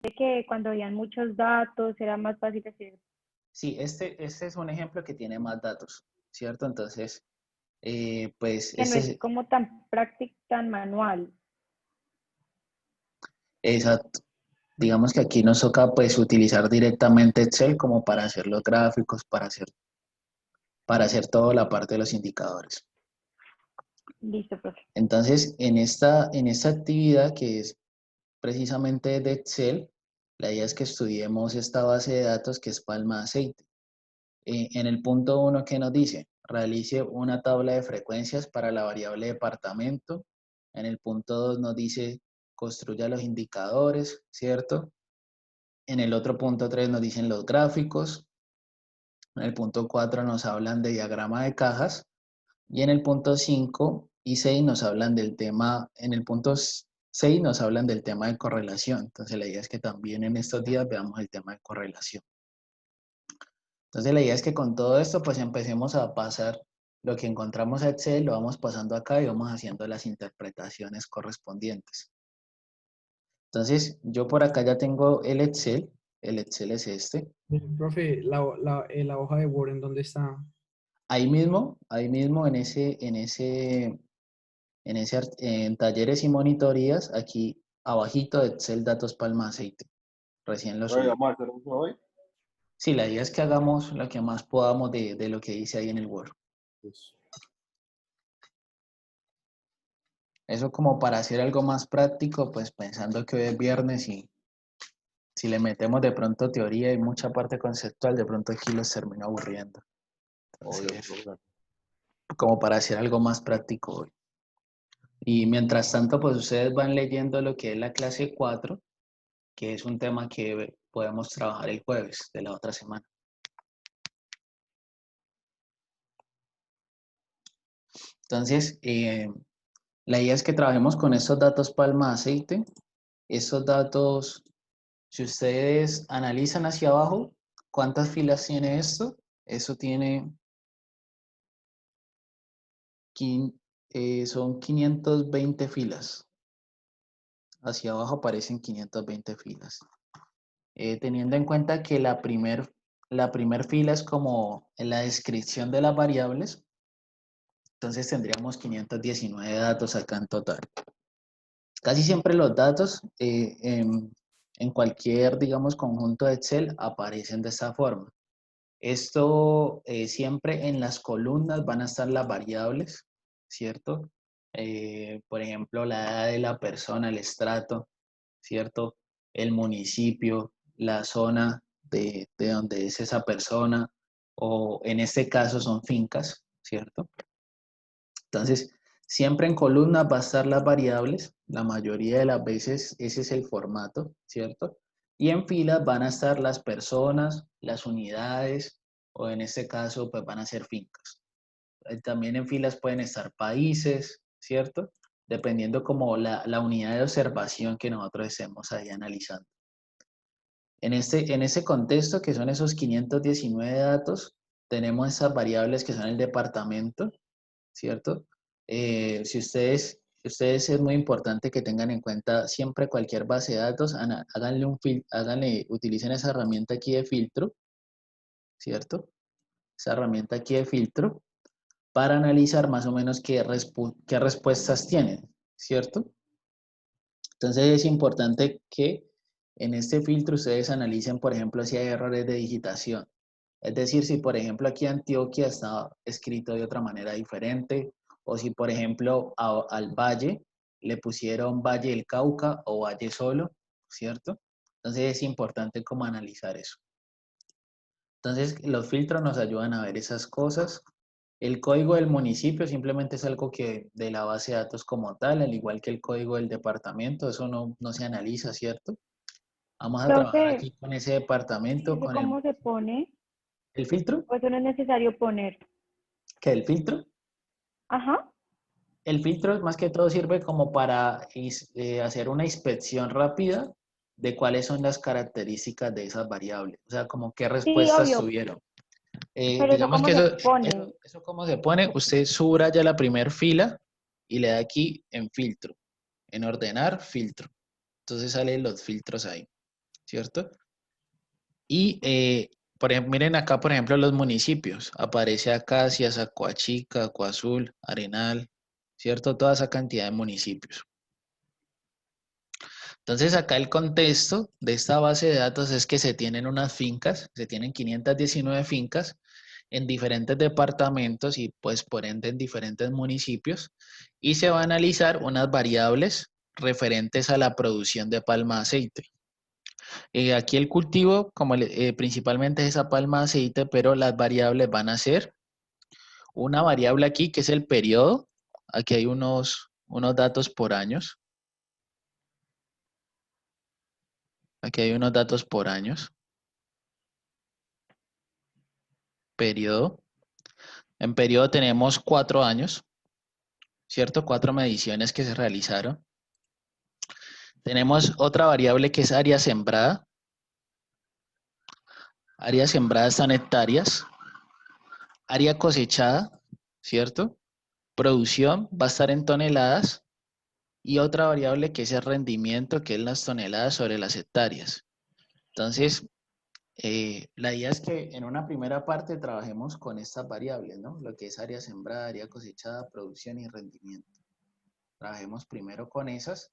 de que cuando habían muchos datos era más fácil hacer, Sí, este es un ejemplo que tiene más datos, ¿cierto? Entonces, pues que no este es es como tan práctico, tan manual. exacto. Digamos que aquí nos toca pues utilizar directamente Excel como para hacer los gráficos, para hacer toda la parte de los indicadores. Listo, profe. Entonces, en esta actividad que es precisamente de Excel, la idea es que estudiemos esta base de datos que es Palma Aceite. En el punto uno que nos dice, realice una tabla de frecuencias para la variable departamento. En el punto 2 nos dice, construya los indicadores, ¿cierto? En el otro punto 3 nos dicen los gráficos. En el punto 4 nos hablan de diagrama de cajas. Y en el punto 5 y 6 nos hablan del tema, en el punto 6 nos hablan del tema de correlación. Entonces la idea es que también en estos días veamos el tema de correlación. Entonces la idea es que con todo esto pues empecemos a pasar lo que encontramos a Excel, lo vamos pasando acá y vamos haciendo las interpretaciones correspondientes. Entonces yo por acá ya tengo el Excel es este. Profe, la hoja de Word, ¿en dónde está? Ahí mismo en talleres y monitorías, aquí abajito de Excel Datos Palma Aceite. Recién lo Oye, subí. vamos a hacer eso hoy. Sí, la idea es que hagamos lo que más podamos de lo que dice ahí en el Word. Pues, Eso como para hacer algo más práctico, pues pensando que hoy es viernes y si le metemos de pronto teoría y mucha parte conceptual, de pronto aquí los termino aburriendo. obvio, Entonces, profe. como para hacer algo más práctico hoy. Y mientras tanto, pues ustedes van leyendo lo que es la clase 4, que es un tema que podemos trabajar el jueves de la otra semana. Entonces, la idea es que trabajemos con estos datos palma aceite. Estos datos, si ustedes analizan hacia abajo, ¿cuántas filas tiene esto? Eso tiene, son 520 filas. Hacia abajo aparecen 520 filas. Teniendo en cuenta que la primer fila es como en la descripción de las variables, entonces tendríamos 519 datos acá en total. Casi siempre los datos en cualquier, digamos, conjunto de Excel aparecen de esta forma. Esto siempre en las columnas van a estar las variables, ¿cierto? Por ejemplo, la edad de la persona, el estrato, ¿cierto? El municipio, la zona de donde es esa persona, o en este caso son fincas, ¿cierto? Entonces, siempre en columnas va a estar las variables, la mayoría de las veces ese es el formato, ¿cierto? Y en filas van a estar las personas, las unidades, o en este caso, pues van a ser fincas. También en filas pueden estar países, ¿cierto? Dependiendo como la unidad de observación que nosotros estemos ahí analizando. En ese contexto, que son esos 519 datos, tenemos esas variables que son el departamento, ¿cierto? Si ustedes es muy importante que tengan en cuenta siempre cualquier base de datos, utilicen esa herramienta aquí de filtro, ¿cierto? Esa herramienta aquí de filtro para analizar más o menos qué respuestas tienen, ¿cierto? Entonces es importante que en este filtro ustedes analicen, por ejemplo, si hay errores de digitación. Es decir, si por ejemplo aquí Antioquia está escrito de otra manera diferente, o si por ejemplo al valle le pusieron Valle del Cauca o Valle solo, ¿cierto? Entonces es importante como analizar eso. Entonces los filtros nos ayudan a ver esas cosas. El código del municipio simplemente es algo que de la base de datos como tal, al igual que el código del departamento, eso no se analiza, ¿cierto? Vamos a trabajar Profe, aquí con ese ¿y departamento, eso con cómo se pone? el filtro. ¿O eso no es necesario poner? ¿Qué el filtro? Ajá. El filtro más que todo sirve como para hacer una inspección rápida de cuáles son las características de esas variables, o sea, como qué Sí, respuestas obvio, tuvieron. pero eso Digamos cómo que se eso, pone. eso cómo se pone, usted subraya la primera fila y le da aquí en filtro, en ordenar, filtro. Entonces salen los filtros ahí. ¿cierto? Y miren acá, por ejemplo, los municipios. Aparece Acacias, Acuachica, Acuazul, Arenal, ¿cierto? Toda esa cantidad de municipios. Entonces, acá el contexto de esta base de datos es que se tienen unas fincas, se tienen 519 fincas en diferentes departamentos y pues por ende en diferentes municipios y se va a analizar unas variables referentes a la producción de palma de aceite. Aquí el cultivo como principalmente es esa palma de aceite, pero las variables van a ser una variable aquí que es el periodo. Aquí hay unos datos por años. Aquí hay unos datos por años. Periodo. En periodo tenemos 4 años, ¿cierto? 4 mediciones que se realizaron. Tenemos otra variable que es área sembrada. Área sembrada están hectáreas. Área cosechada, ¿cierto? Producción va a estar en toneladas. Y otra variable que es el rendimiento, que es las toneladas sobre las hectáreas. Entonces, la idea es que en una primera parte trabajemos con estas variables, ¿no? Lo que es área sembrada, área cosechada, producción y rendimiento. Trabajemos primero con esas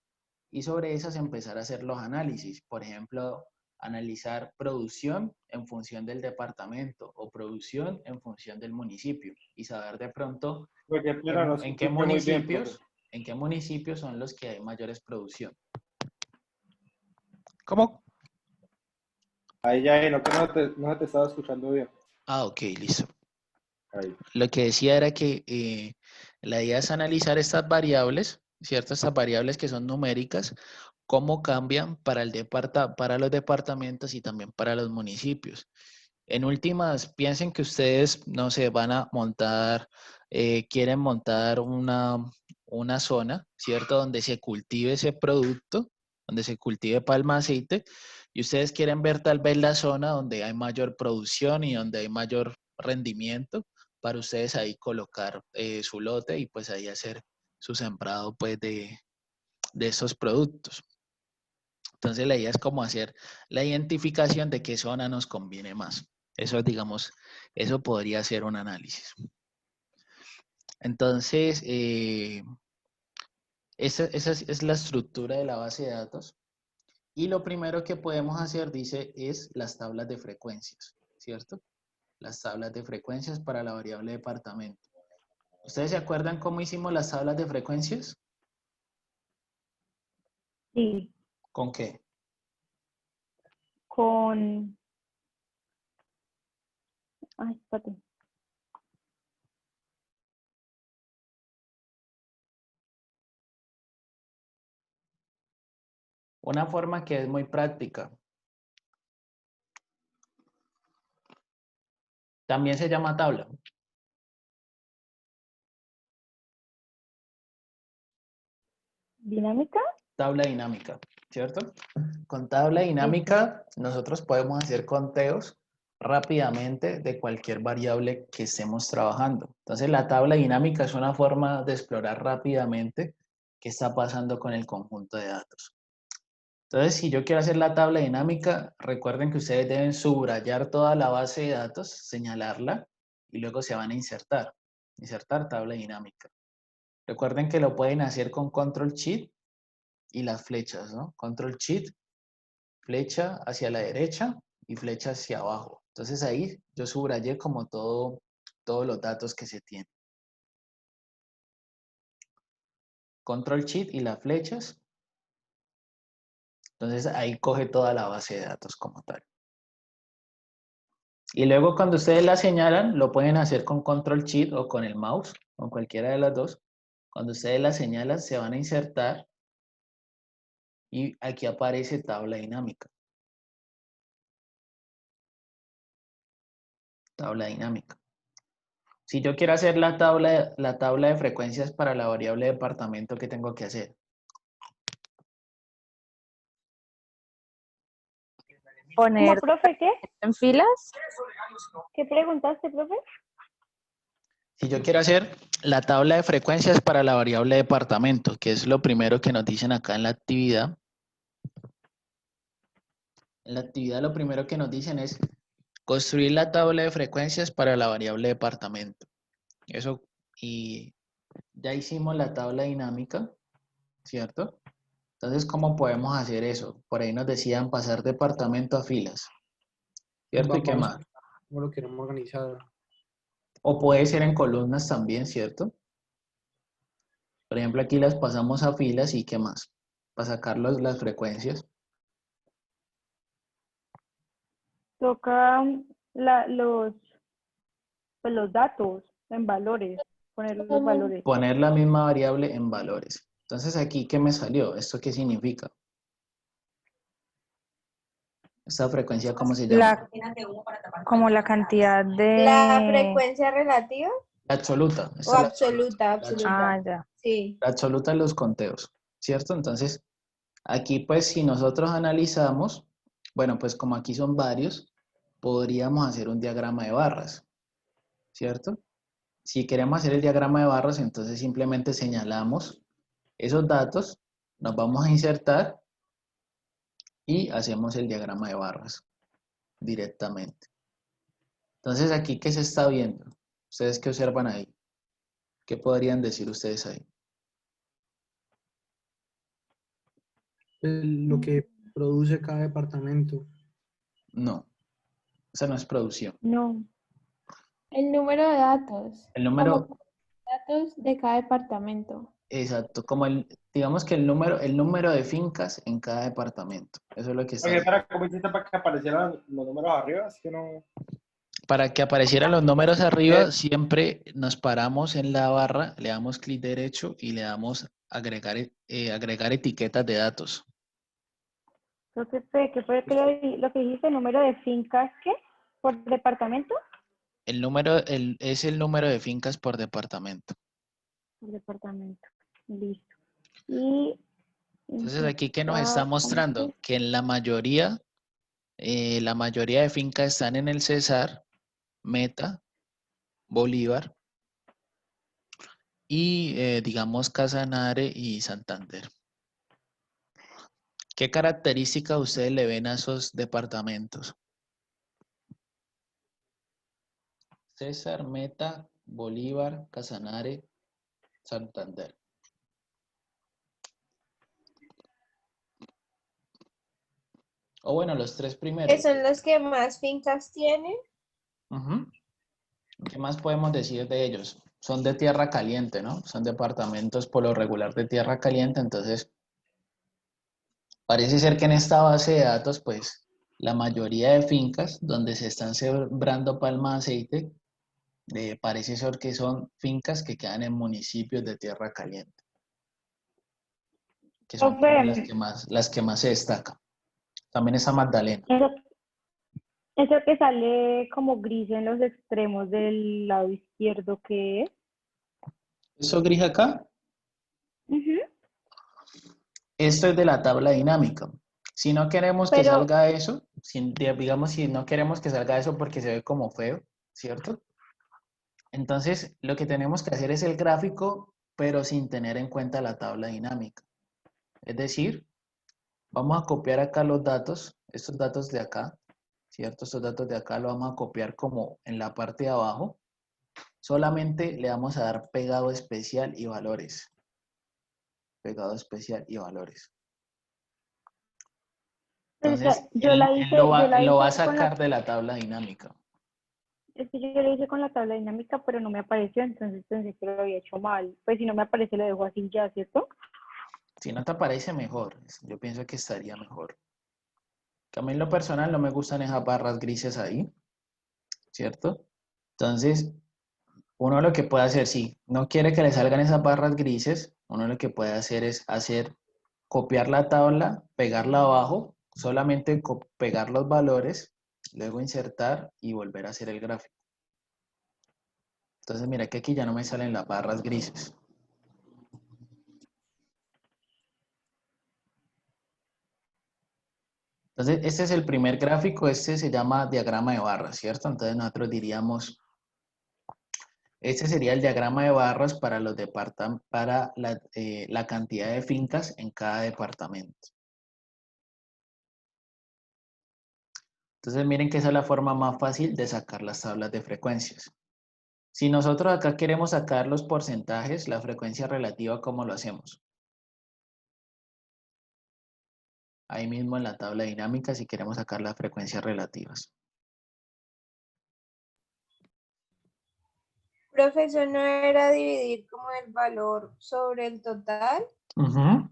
y sobre esas empezar a hacer los análisis. Por ejemplo, analizar producción en función del departamento o producción en función del municipio y saber de pronto en qué municipios son los que hay mayores producción. ¿Cómo? Ahí ya, no, que no se te estaba escuchando bien. Ah, ok, listo. Ahí. Lo que decía era que la idea es analizar estas variables, ¿cierto? Estas variables que son numéricas, cómo cambian para los departamentos y también para los municipios. En últimas, piensen que ustedes, no sé, van a montar, quieren montar una zona, ¿cierto? Donde se cultive ese producto, donde se cultive palma de aceite, y ustedes quieren ver tal vez la zona donde hay mayor producción y donde hay mayor rendimiento, para ustedes ahí colocar su lote y pues ahí hacer su sembrado pues de esos productos. Entonces la idea es como hacer la identificación de qué zona nos conviene más. Eso, digamos, eso podría ser un análisis. Entonces, esa es la estructura de la base de datos. Y lo primero que podemos hacer, dice, es las tablas de frecuencias, ¿cierto? Las tablas de frecuencias para la variable departamento. ¿Ustedes se acuerdan cómo hicimos las tablas de frecuencias? Sí, ¿Con qué? con... Ay, espérate. Una forma que es muy práctica. También se llama tabla. ¿Dinámica? Tabla dinámica, ¿cierto? Con tabla dinámica nosotros podemos hacer conteos rápidamente de cualquier variable que estemos trabajando. Entonces la tabla dinámica es una forma de explorar rápidamente qué está pasando con el conjunto de datos. Entonces, si yo quiero hacer la tabla dinámica, recuerden que ustedes deben subrayar toda la base de datos, señalarla y luego se van a insertar. Insertar tabla dinámica. Recuerden que lo pueden hacer con Control Shift y las flechas, ¿no? Control Shift, flecha hacia la derecha y flecha hacia abajo. Entonces ahí yo subrayé como todos los datos que se tienen. Control Shift y las flechas. Entonces ahí coge toda la base de datos como tal. Y luego cuando ustedes la señalan, lo pueden hacer con Control Shift o con el mouse, con cualquiera de las dos. Cuando ustedes la señalan, se van a insertar y aquí aparece tabla dinámica. Tabla dinámica. Si yo quiero hacer la tabla de frecuencias para la variable departamento, ¿qué tengo que hacer? ¿Cómo, Poner profe, qué? en filas. ¿Qué preguntaste, profe? Si yo quiero hacer la tabla de frecuencias para la variable departamento, que es lo primero que nos dicen acá en la actividad. En la actividad lo primero que nos dicen es construir la tabla de frecuencias para la variable departamento. Eso, y ya hicimos la tabla dinámica, ¿cierto? Entonces, ¿cómo podemos hacer eso? Por ahí nos decían pasar departamento a filas, ¿cierto? ¿Y qué Vamos a más? ver cómo lo queremos organizar. O puede ser en columnas también, ¿cierto? Por ejemplo, aquí las pasamos a filas y ¿qué más? Para sacar las frecuencias. Toca los datos en valores, poner los valores. Poner la misma variable en valores. Entonces, aquí, ¿qué me salió? ¿Esto qué significa? ¿Esta frecuencia cómo se llama? Como la cantidad La de... frecuencia relativa La absoluta. o Esta es la absoluta, La absoluta. absoluta. Ah, ya. Sí. La absoluta de los conteos, ¿cierto? Entonces, aquí pues si nosotros analizamos, bueno, pues como aquí son varios, podríamos hacer un diagrama de barras, ¿cierto? Si queremos hacer el diagrama de barras, entonces simplemente señalamos esos datos, nos vamos a insertar y hacemos el diagrama de barras directamente. Entonces, aquí, ¿qué se está viendo? ¿Ustedes qué observan ahí? ¿Qué podrían decir ustedes ahí? Lo que produce cada departamento. No, esa no es producción. No, El número de datos. El número, Como datos de cada departamento. exacto, como digamos que el número de fincas en cada departamento. Eso es lo que está Oye, diciendo. espera, ¿cómo hiciste para que aparecieran los números arriba? Es que no. Para que aparecieran los números arriba, siempre nos paramos en la barra, le damos clic derecho y le damos agregar etiquetas de datos. ¿qué fue lo que dijiste? ¿Número de fincas qué? ¿Por departamento? El número es el número de fincas por departamento. Por departamento. Listo. Y Entonces, aquí, ¿qué nos está mostrando? Que en la mayoría de fincas están en el Cesar, Meta, Bolívar y, digamos, Casanare y Santander. ¿Qué características ustedes le ven a esos departamentos? César, Meta, Bolívar, Casanare, Santander. O bueno, los tres Que primeros. son los que más fincas tienen. Ujú. ¿Qué más podemos decir de ellos? Son de tierra caliente, ¿no? Son departamentos por lo regular de tierra caliente, entonces parece ser que en esta base de datos, pues la mayoría de fincas donde se están sembrando palma de aceite, parece ser que son fincas que quedan en municipios de tierra caliente, que son como Profe, las que más se destacan. También está Magdalena. eso que sale como gris en los extremos del lado izquierdo, ¿qué es? ¿Eso gris acá? Ujú. Esto es de la tabla dinámica. Si no queremos que Pero, salga eso, digamos, si no queremos que salga eso porque se ve como feo, ¿cierto? Entonces, lo que tenemos que hacer es el gráfico, pero sin tener en cuenta la tabla dinámica. Es decir, vamos a copiar acá los datos, estos datos de acá, ¿cierto? Estos datos de acá los vamos a copiar como en la parte de abajo. Solamente le vamos a dar pegado especial y valores. Pegado especial y valores. Entonces, yo la hice, lo va a sacar de la tabla dinámica. es que yo lo hice con la tabla dinámica, pero no me apareció, entonces pensé que lo había hecho mal. Pues si no me aparece, lo dejo así ya, ¿cierto? Si no te aparece, mejor. Yo pienso que estaría mejor. Que a mí en lo personal no me gustan esas barras grises ahí, ¿cierto? Entonces, uno lo que puede hacer, si no quiere que le salgan esas barras grises, uno lo que puede hacer es copiar la tabla, pegarla abajo, solamente pegar los valores, luego insertar y volver a hacer el gráfico. Entonces, mira que aquí ya no me salen las barras grises. Entonces, este es el primer gráfico, este se llama diagrama de barras, ¿cierto? Entonces nosotros diríamos, este sería el diagrama de barras para la cantidad de fincas en cada departamento. Entonces miren que esa es la forma más fácil de sacar las tablas de frecuencias. Si nosotros acá queremos sacar los porcentajes, la frecuencia relativa, ¿cómo lo hacemos? Ahí mismo en la tabla dinámica, si queremos sacar las frecuencias relativas. Profesor, ¿no era dividir como el valor sobre el total? Ujú.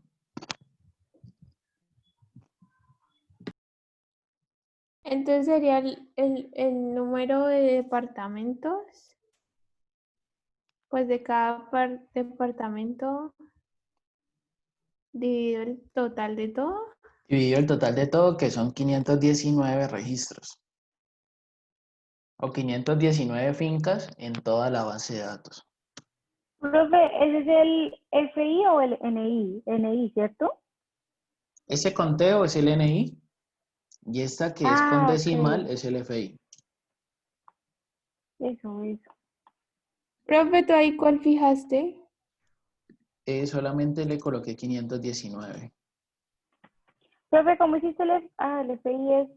Entonces sería el número de departamentos, pues de cada departamento dividido el total de todo. Dividido el total de todo, que son 519 registros. O 519 fincas en toda la base de datos. Profe, ¿ese es el FI o el NI? NI, ¿cierto? Ese conteo es el NI y esta que es con decimal Ok. es el FI. Eso. Profe, ¿tú ahí cuál fijaste? Solamente le coloqué 519. Profe, ¿cómo hiciste el FI es...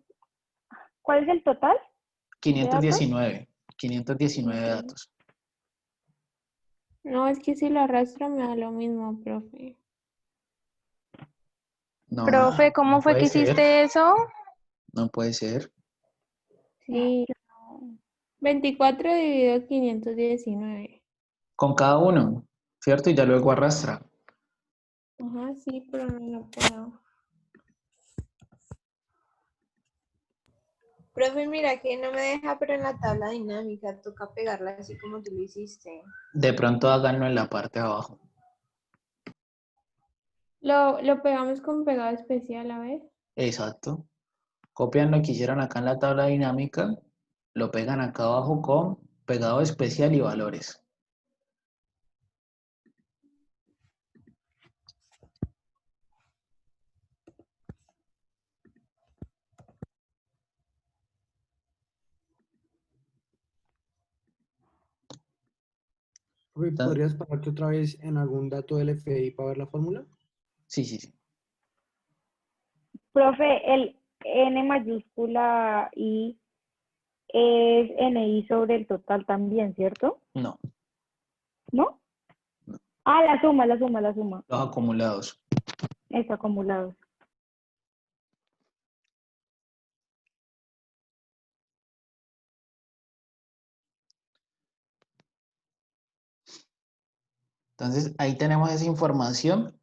¿Cuál es el total de datos? 519 Ok. datos. No, es que si lo arrastro me da lo mismo, profe. No, Profe, ¿cómo no fue puede que ser. hiciste eso? No puede ser. Sí, 24 dividido 519. Con cada uno, ¿cierto? Y ya luego arrastra. Ajá, sí, pero no lo puedo. Profe, mira que no me deja, pero en la tabla dinámica toca pegarla así como tú lo hiciste. De pronto háganlo en la parte de abajo. Lo pegamos con pegado especial, a ver. Exacto. Copian lo que hicieron acá en la tabla dinámica, lo pegan acá abajo con pegado especial y valores. Profe, ¿podrías pararte otra vez en algún dato del FI para ver la fórmula? Sí. Profe, el N mayúscula I es NI sobre el total también, ¿cierto? No, ¿No? No. Ah, la suma. los acumulados. Eso, acumulados. Entonces, ahí tenemos esa información,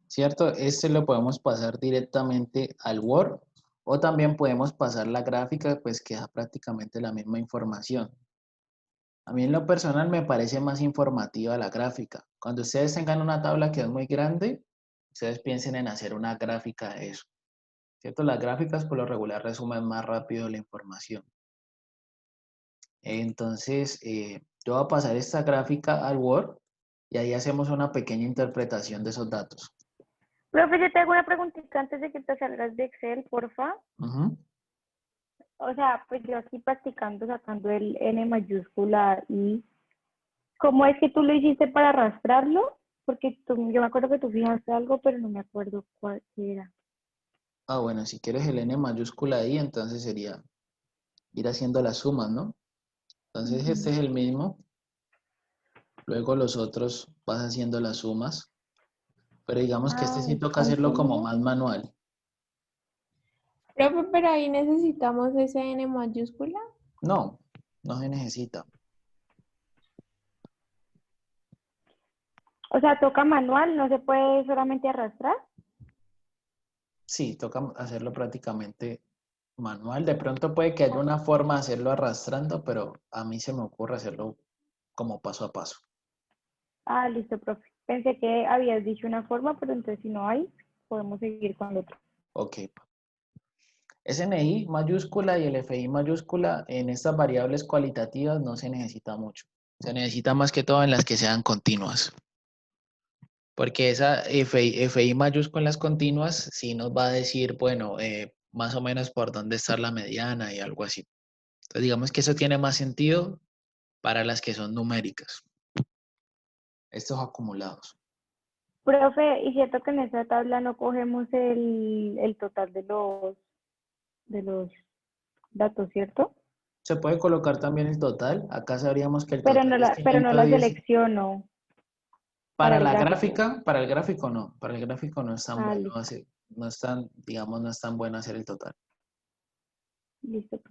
¿cierto? Este lo podemos pasar directamente al Word o también podemos pasar la gráfica, pues queda prácticamente la misma información. A mí en lo personal me parece más informativa la gráfica. Cuando ustedes tengan una tabla que es muy grande, ustedes piensen en hacer una gráfica de eso, ¿cierto? Las gráficas por lo regular resumen más rápido la información. Entonces, yo voy a pasar esta gráfica al Word y ahí hacemos una pequeña interpretación de esos datos. Profe, yo te hago una preguntita antes de que te salgas de Excel, porfa. Ujú. O sea, pues yo aquí practicando sacando el N mayúscula I. ¿Cómo es que tú lo hiciste para arrastrarlo? Porque yo me acuerdo que tú fijaste algo, pero no me acuerdo cuál era. Ah, bueno, si quieres el N mayúscula ahí, entonces sería ir haciendo las sumas, ¿no? Entonces este es el mismo. Luego los otros vas haciendo las sumas. Pero digamos que este sí toca hacerlo como más manual. Profe, pero ahí necesitamos ese N mayúscula. No, no se necesita. O sea, toca manual, no se puede solamente arrastrar. Sí, toca hacerlo prácticamente manual. De pronto puede que haya una forma de hacerlo arrastrando, pero a mí se me ocurre hacerlo como paso a paso. Ah, listo, profe. Pensé que habías dicho una forma, pero entonces si no hay, podemos seguir con el otro. Ok. Ese NI mayúscula y el FI mayúscula en estas variables cualitativas no se necesita mucho. Se necesita más que todo en las que sean continuas. Porque esa FI mayúscula en las continuas sí nos va a decir, bueno, más o menos por dónde está la mediana y algo así. Entonces digamos que eso tiene más sentido para las que son numéricas. Estos acumulados. Profe, y cierto que en esa tabla no cogemos el total de los datos, ¿cierto? Se puede colocar también el total. Acá sabríamos que el Pero total no es pero no la 510. selecciono para el gráfico. Para el gráfico no. Para el gráfico no es tan Ah, bueno listo, hacer, no es tan, digamos, no es tan bueno hacer el total. listo.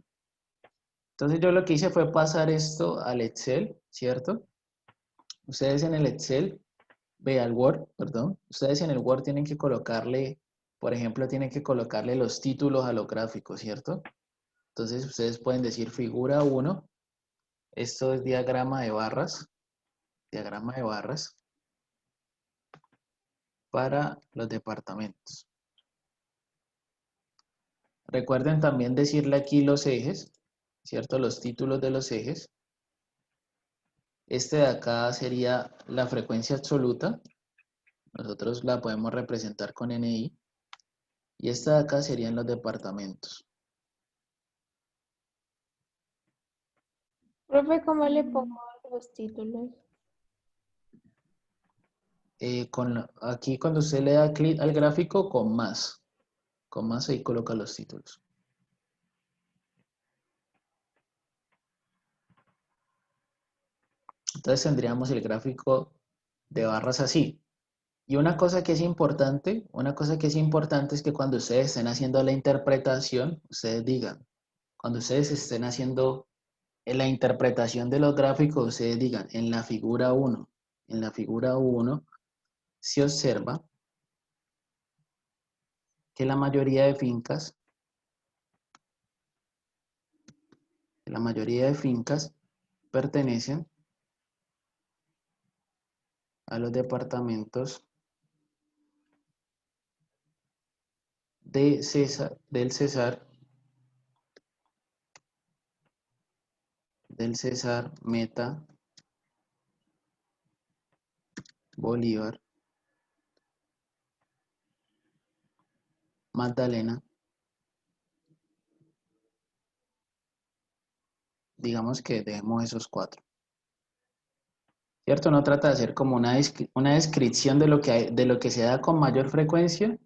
Entonces yo lo que hice fue pasar esto al Excel, ¿cierto? Ustedes en el Excel, al Word, perdón. Ustedes en el Word tienen que colocarle, por ejemplo, tienen que colocarle los títulos a los gráficos, ¿cierto? Entonces ustedes pueden decir figura 1, esto es diagrama de barras para los departamentos. Recuerden también decirle aquí los ejes, ¿cierto? Los títulos de los ejes. Este de acá sería la frecuencia absoluta. Nosotros la podemos representar con NI. Y esta de acá serían los departamentos. Profe, ¿cómo le pongo los títulos? Aquí cuando usted le da clic al gráfico, con más ahí coloca los títulos. Entonces tendríamos el gráfico de barras así. Y una cosa que es importante, es que cuando ustedes estén haciendo la interpretación, ustedes digan, cuando ustedes estén haciendo la interpretación de los gráficos, ustedes digan, en la figura 1 se observa que la mayoría de fincas pertenecen a los departamentos del Cesar, Meta, Bolívar, Magdalena. Digamos que dejemos esos 4. ¿Cierto? No trata de hacer como una descripción de lo que se da con mayor frecuencia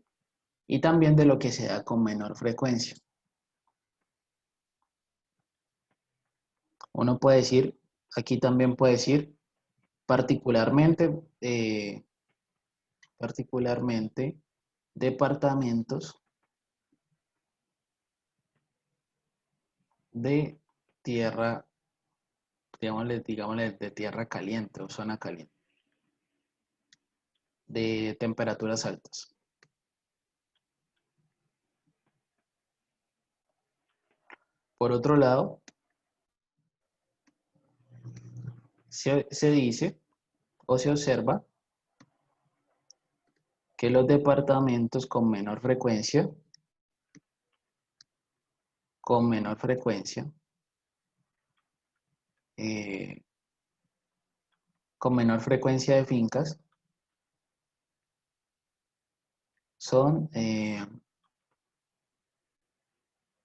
y también de lo que se da con menor frecuencia. Uno puede decir, aquí también puede decir, particularmente departamentos de tierra, digámosle de tierra caliente o zona caliente, de temperaturas altas. Por otro lado, se dice o se observa que los departamentos con menor frecuencia de fincas son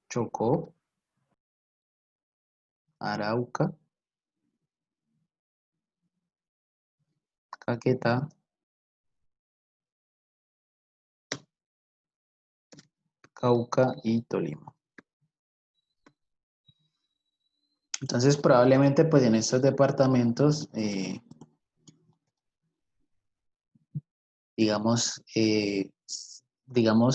Chocó, Arauca, Caquetá, Cauca y Tolima. Entonces probablemente pues en estos departamentos digamos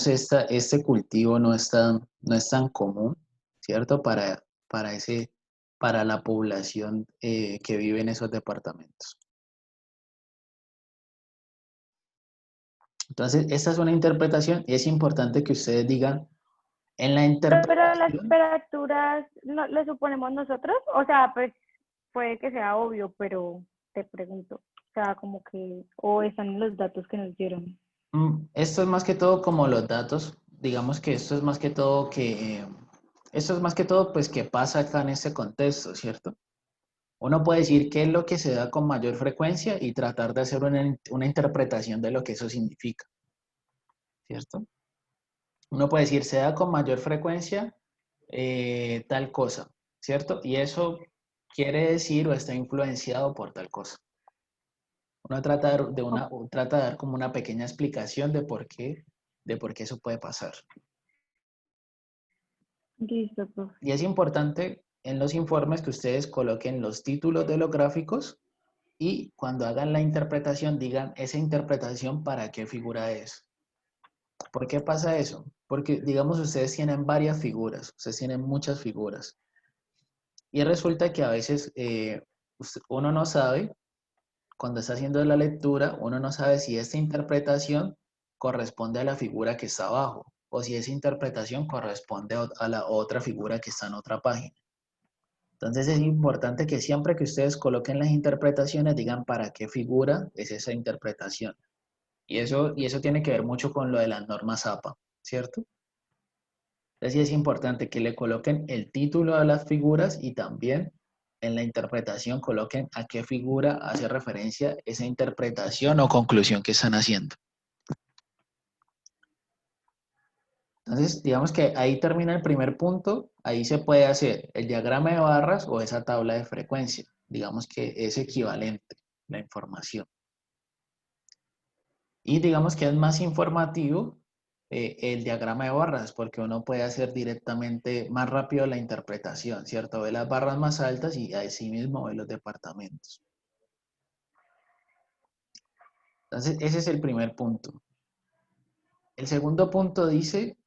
este cultivo no es tan común, ¿cierto? Para la población que vive en esos departamentos. Entonces, esta es una interpretación y es importante que ustedes digan en la Pero las interpretación. temperaturas, ¿no lo suponemos nosotros? O sea, pues puede que sea obvio, pero te pregunto. O sea, como que, o están en los datos que nos dieron. Esto es más que todo como los datos, digamos que esto es más que todo pues que pasa acá en este contexto, ¿cierto? Uno puede decir qué es lo que se da con mayor frecuencia y tratar de hacer una interpretación de lo que eso significa, ¿cierto? Uno puede decir se da con mayor frecuencia tal cosa, ¿cierto? Y eso quiere decir o está influenciado por tal cosa. Uno trata trata de dar como una pequeña explicación de por qué eso puede pasar. Listo, profe. Y es importante en los informes que ustedes coloquen los títulos de los gráficos y cuando hagan la interpretación digan esa interpretación para qué figura es. ¿Por qué pasa eso? Porque, digamos, ustedes tienen varias figuras, ustedes tienen muchas figuras. Y resulta que a veces uno no sabe, cuando está haciendo la lectura, uno no sabe si esta interpretación corresponde a la figura que está abajo o si esa interpretación corresponde a la otra figura que está en otra página. Entonces es importante que siempre que ustedes coloquen las interpretaciones digan para qué figura es esa interpretación. Y eso tiene que ver mucho con lo de las normas APA, ¿cierto? Entonces sí es importante que le coloquen el título a las figuras y también en la interpretación coloquen a qué figura hace referencia esa interpretación o conclusión que están haciendo. Entonces, digamos que ahí termina el primer punto, ahí se puede hacer el diagrama de barras o esa tabla de frecuencia. Digamos que es equivalente la información. Y digamos que es más informativo el diagrama de barras, porque uno puede hacer directamente más rápido la interpretación, ¿cierto? Ve las barras más altas y así mismo ve los departamentos. Entonces, ese es el primer punto. El segundo punto dice,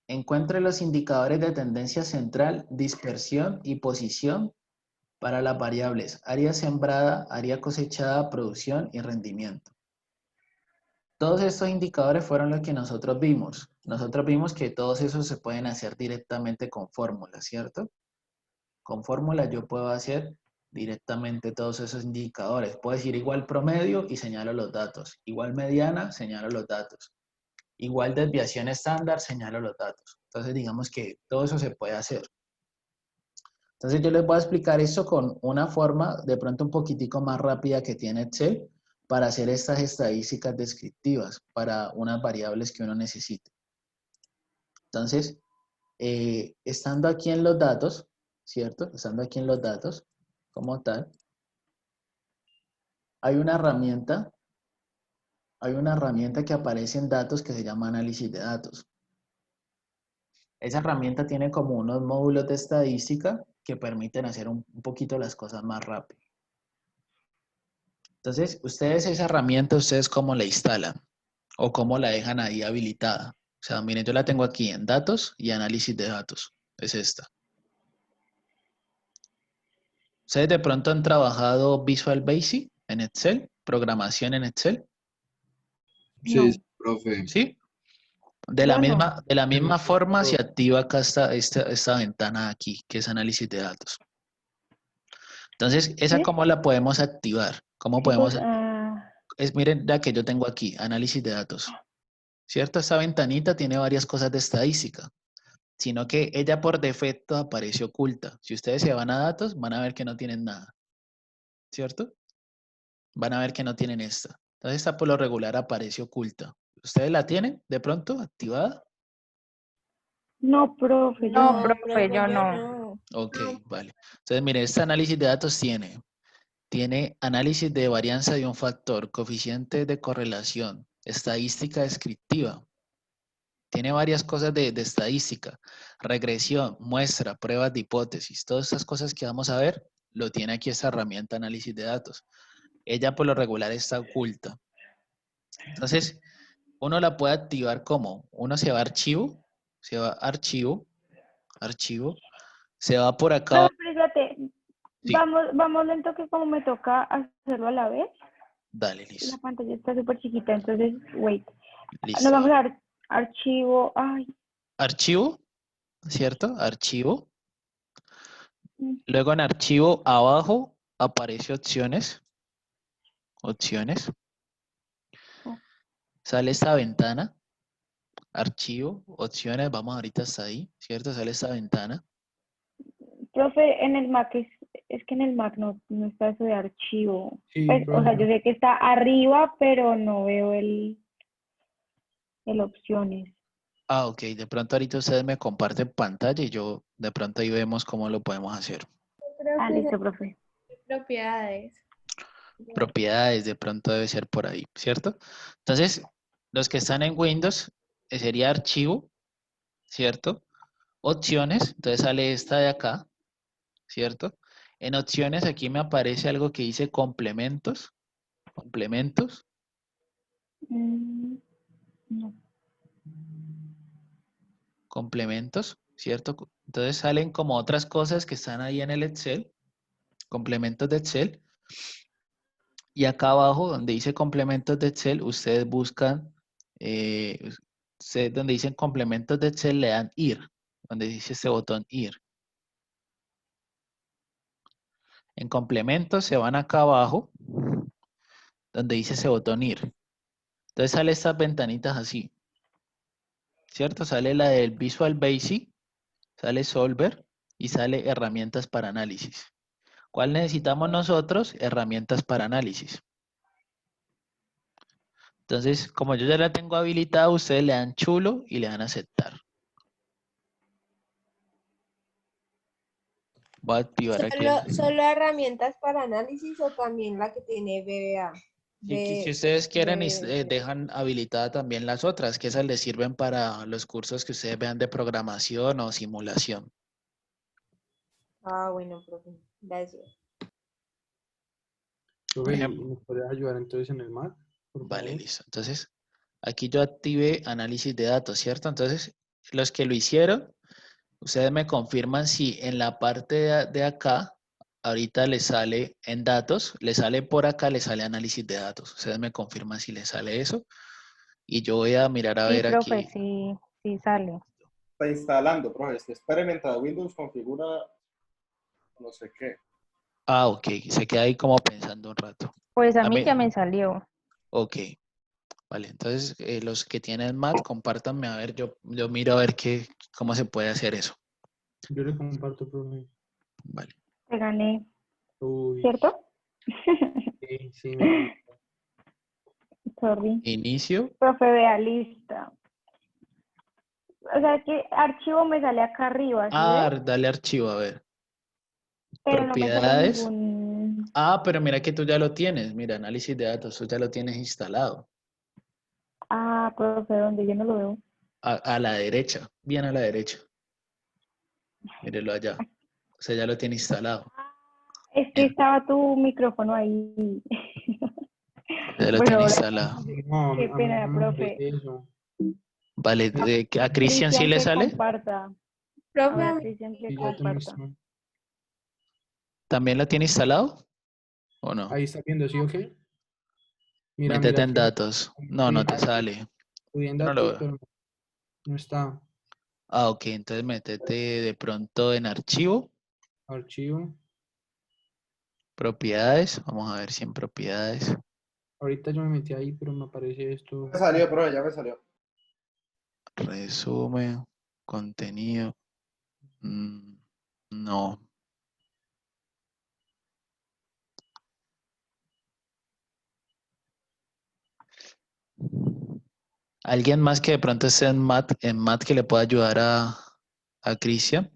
encuentre los indicadores de tendencia central, dispersión y posición para las variables área sembrada, área cosechada, producción y rendimiento. Todos estos indicadores fueron los que nosotros vimos. Nosotros vimos que todos esos se pueden hacer directamente con fórmulas, ¿cierto? Con fórmulas yo puedo hacer directamente todos esos indicadores. Puedo decir igual promedio y señalo los datos. Igual mediana, señalo los datos. Igual desviación estándar, señalo los datos. Entonces digamos que todo eso se puede hacer. Entonces yo les voy a explicar eso con una forma de pronto un poquitico más rápida que tiene Excel para hacer estas estadísticas descriptivas para unas variables que uno necesite. Entonces, estando aquí en los datos, ¿cierto? Estando aquí en los datos, como tal, hay una herramienta que aparece en datos que se llama análisis de datos. Esa herramienta tiene como unos módulos de estadística que permiten hacer un poquito las cosas más rápido. Entonces, ustedes esa herramienta, ¿ustedes cómo la instalan? ¿O cómo la dejan ahí habilitada? O sea, miren, yo la tengo aquí en datos y análisis de datos. Es esta. ¿Ustedes de pronto han trabajado Visual Basic en Excel? ¿Programación en Excel? No, Sí, profe. ¿Sí? De yo la misma forma se profe. activa acá esta ventana aquí, que es análisis de datos. Entonces, ¿esa ¿sí? cómo la podemos activar? ¿Cómo podemos? Ah, Miren la que yo tengo aquí, análisis de datos. ¿Cierto? Esta ventanita tiene varias cosas de estadística, sino que ella por defecto aparece oculta. Si ustedes se van a datos, van a ver que no tienen nada. ¿Cierto? Van a ver que no tienen esta. Entonces, esta por lo regular aparece oculta. ¿Ustedes la tienen de pronto activada? no, profe, yo No, no. profe, yo no. Ok, vale. Entonces, mire, este análisis de datos tiene análisis de varianza de un factor, coeficiente de correlación, estadística descriptiva. Tiene varias cosas de estadística, regresión, muestra, pruebas de hipótesis. Todas estas cosas que vamos a ver, lo tiene aquí esta herramienta análisis de datos. Ella por lo regular está oculta. Entonces, uno la puede activar como, uno se va a archivo, archivo, se va por acá. Profe, espérate, Sí, vamos lento que como me toca hacerlo a la vez, dale, la listo. pantalla está súper chiquita, entonces, wait. Nos Listo. vamos a dar archivo, ay, Archivo, ¿cierto? Archivo. mm, Luego en archivo abajo aparece opciones. Opciones. oh. Sale esta ventana. Archivo, opciones, vamos ahorita hasta ahí, ¿cierto? Sale esta ventana. Profe, en el Mac es que en el Mac no está eso de archivo. Sí, Pues, o sea, yo profe. sé que está arriba, pero no veo el opciones. Ah, ok, de pronto ahorita ustedes me comparten pantalla y yo de pronto ahí vemos cómo lo podemos hacer. Ah, listo, profe. Propiedades. Propiedades, de pronto debe ser por ahí, ¿cierto? Entonces, los que están en Windows, sería archivo, ¿cierto? Opciones, entonces sale esta de acá, ¿cierto? En opciones aquí me aparece algo que dice complementos, complementos, Mm, no. complementos, ¿cierto? Entonces salen como otras cosas que están ahí en el Excel, complementos de Excel. Y acá abajo, donde dice complementos de Excel, ustedes buscan, eh, donde dicen complementos de Excel, le dan ir, donde dice este botón ir. En complementos se van acá abajo, donde dice ese botón ir. Entonces sale estas ventanitas así, ¿cierto? Sale la del Visual Basic, sale Solver y sale herramientas para análisis. ¿Cuál necesitamos nosotros? Herramientas para análisis. Entonces, como yo ya la tengo habilitada, ustedes le dan chulo y le dan aceptar. Voy a activar aquí el... ¿Solo herramientas para análisis o también la que tiene BBA? Si ustedes quieren, B- dejan habilitada también las otras, que esas les sirven para los cursos que ustedes vean de programación o simulación. Ah, bueno, profe. Gracias. Por Profe, ¿y ejemplo, nos podrías ayudar entonces en el Mac, por vale, favor? listo. Entonces, aquí yo activé análisis de datos, ¿cierto? Entonces, los que lo hicieron, ustedes me confirman si en la parte de acá, ahorita les sale en datos, les sale por acá, les sale análisis de datos. Ustedes me confirman si les sale eso. Y yo voy a mirar a Sí, ver profe, aquí. sí, sí sale. Está instalando, profe. Espere mientras Windows configura no sé qué. Ah, ok. Se queda ahí como pensando un rato. Pues a A mí mí, ya me salió. ok. Vale, entonces los que tienen Mac, compártanme a ver, yo miro a ver cómo se puede hacer eso. Yo le comparto, profe. Vale. Te gané, Uy, ¿cierto? sí, sí, me gané. Sorry. Inicio. Profe, vea lista. O sea, que archivo me sale acá arriba, ¿sí ve? Ah, dale archivo, a ver. Pero no me sale Propiedades. ningún... Ah, pero mira que tú ya lo tienes. Mira, análisis de datos, tú ya lo tienes instalado. Ah, profe, ¿dónde? Yo no lo veo. A la derecha, bien a la derecha. Mírelo allá. O sea, ya lo tiene instalado. Es que Bien, estaba tu micrófono ahí. ya lo Bueno, tiene ahora instalado. sí. No, Qué a mí pena, no me profe. parece eso. Vale, ¿a Cristian sí Cristian le que sale? comparta. A Profe, ver, Cristian que Sí, ya te comparta. muestro. ¿También lo tiene instalado? ¿O no? Ahí está viendo, ¿sí o qué? Mira, Métete mira, en aquí datos. No, no te aquí sale. estoy en Yo no lo datos, veo. pero no está. Ah, ok, entonces métete de pronto en archivo, Archivo. propiedades. Vamos a ver si en propiedades. Ahorita yo me metí ahí, pero me aparece esto. Me salió, profe, ya me salió. Resumen, contenido. No. ¿Alguien más que de pronto esté en Mat que le pueda ayudar a Cristian?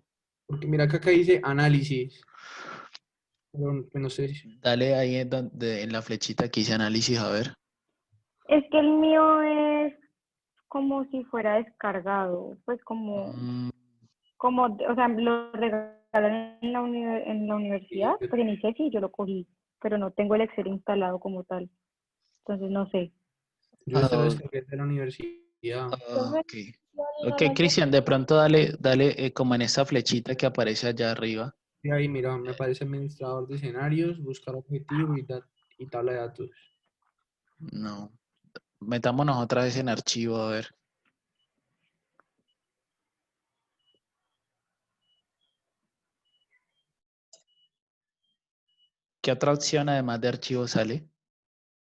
Porque mira que acá dice análisis. Pero pues no sé. Dale ahí en la flechita que dice análisis, a ver. Es que el mío es como si fuera descargado. Pues Mm, o sea, lo regalan en en la universidad. Pues inicié sí, yo lo cogí. Pero no tengo el Excel instalado como tal. Entonces no sé. Yo este lo ah, descargué de la universidad. profe, ok. yo no Ok, lo Cristian, de pronto dale como en esa flechita que aparece allá arriba. Y ahí, mira, me aparece administrador de escenarios, buscar objetivo y tabla de datos. No. Metámonos otra vez en archivo, a ver. ¿Qué otra opción además de archivo sale?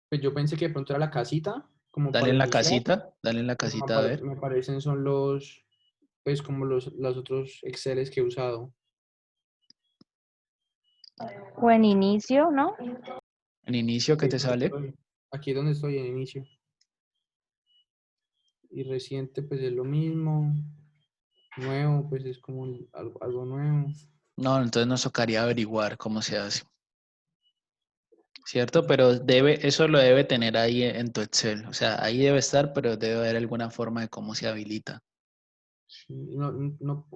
Pues yo pensé que de pronto era la casita, como Dale para en la iniciar, casita, dale en la pero casita, a ver. me aparecen son pues como los otros Exceles que he usado. O en inicio, ¿no? En inicio, ¿qué Sí, te donde sale? estoy. Aquí es donde estoy en inicio. Y reciente, pues es lo mismo. Nuevo, pues es como algo nuevo. No, entonces nos tocaría averiguar cómo se hace. ¿cierto? Pero eso lo debe tener ahí en tu Excel. O sea, ahí debe estar, pero debe haber alguna forma de cómo se habilita. Sí,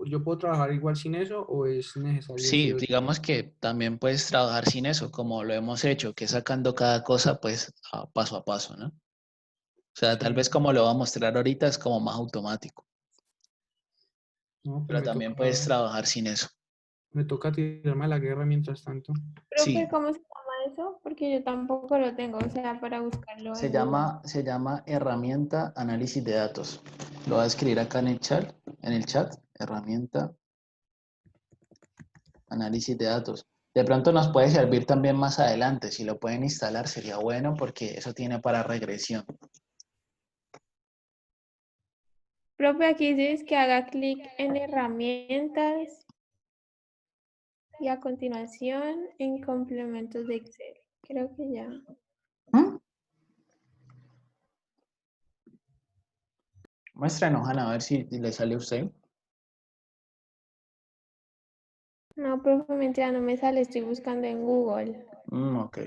¿yo puedo trabajar igual sin eso o es necesario sí Sí, o sí? digamos que también puedes trabajar sin eso, como lo hemos hecho, que sacando cada cosa, pues, paso a paso, ¿no? O sea, tal Sí, vez como lo voy a mostrar ahorita es como más automático, no, pues pero también puedes trabajar sin eso. me toca tirarme a la guerra mientras tanto. Sí, Profe, ¿cómo se llama eso? Porque yo tampoco lo tengo, o sea, para buscarlo se en Google. llama herramienta análisis de datos. Lo voy a escribir acá en el chat, herramienta análisis de datos. De pronto nos puede servir también más adelante. Si lo pueden instalar sería bueno porque eso tiene para regresión. Profe, aquí dices que haga clic en herramientas y a continuación en complementos de Excel. Creo que ya. ¿Mm? Muéstrenos, Ana, a ver si le sale a usted. No, profe, mentira, no me sale, estoy buscando en Google. Ok.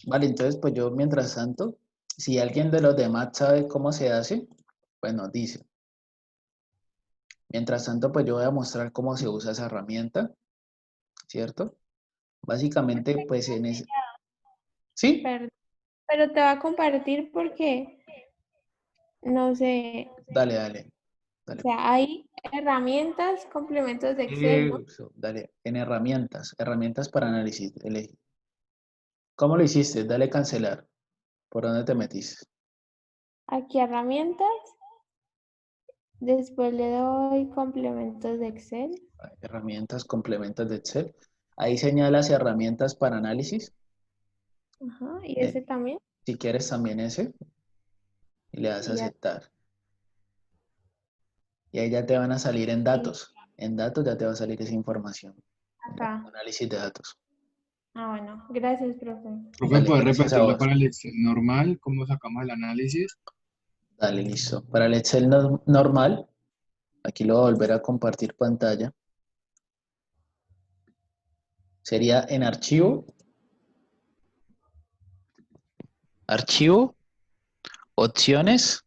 Vale, entonces pues yo mientras tanto, si alguien de los demás sabe cómo se hace, pues nos dice. Mientras tanto, pues yo voy a mostrar cómo se usa esa herramienta, ¿cierto? Básicamente, pues en ese... ¿Sí? Pero te va a compartir porque, no sé, Dale, dale, o dale. sea, hay herramientas, complementos de Excel, ¿no? Eso, dale, en herramientas para análisis, elegí. ¿Cómo lo hiciste? Dale cancelar. ¿Por dónde te metiste? Aquí herramientas, después le doy complementos de Excel. Herramientas, complementos de Excel. Ahí señalas herramientas para análisis. Ajá, y Eh, ese también. si quieres también ese, y le das a Y ya aceptar. Y ahí ya te van a salir en aquí, datos. En datos ya te va a salir esa información. acá. Análisis de datos. Ah, bueno, gracias, profe. Profe, Dale, ¿puedes gracias a repetirlo vos. para el Excel normal? ¿Cómo sacamos el análisis? Dale, listo. Para el Excel normal, aquí lo voy a volver a compartir pantalla. Sería en archivo, opciones,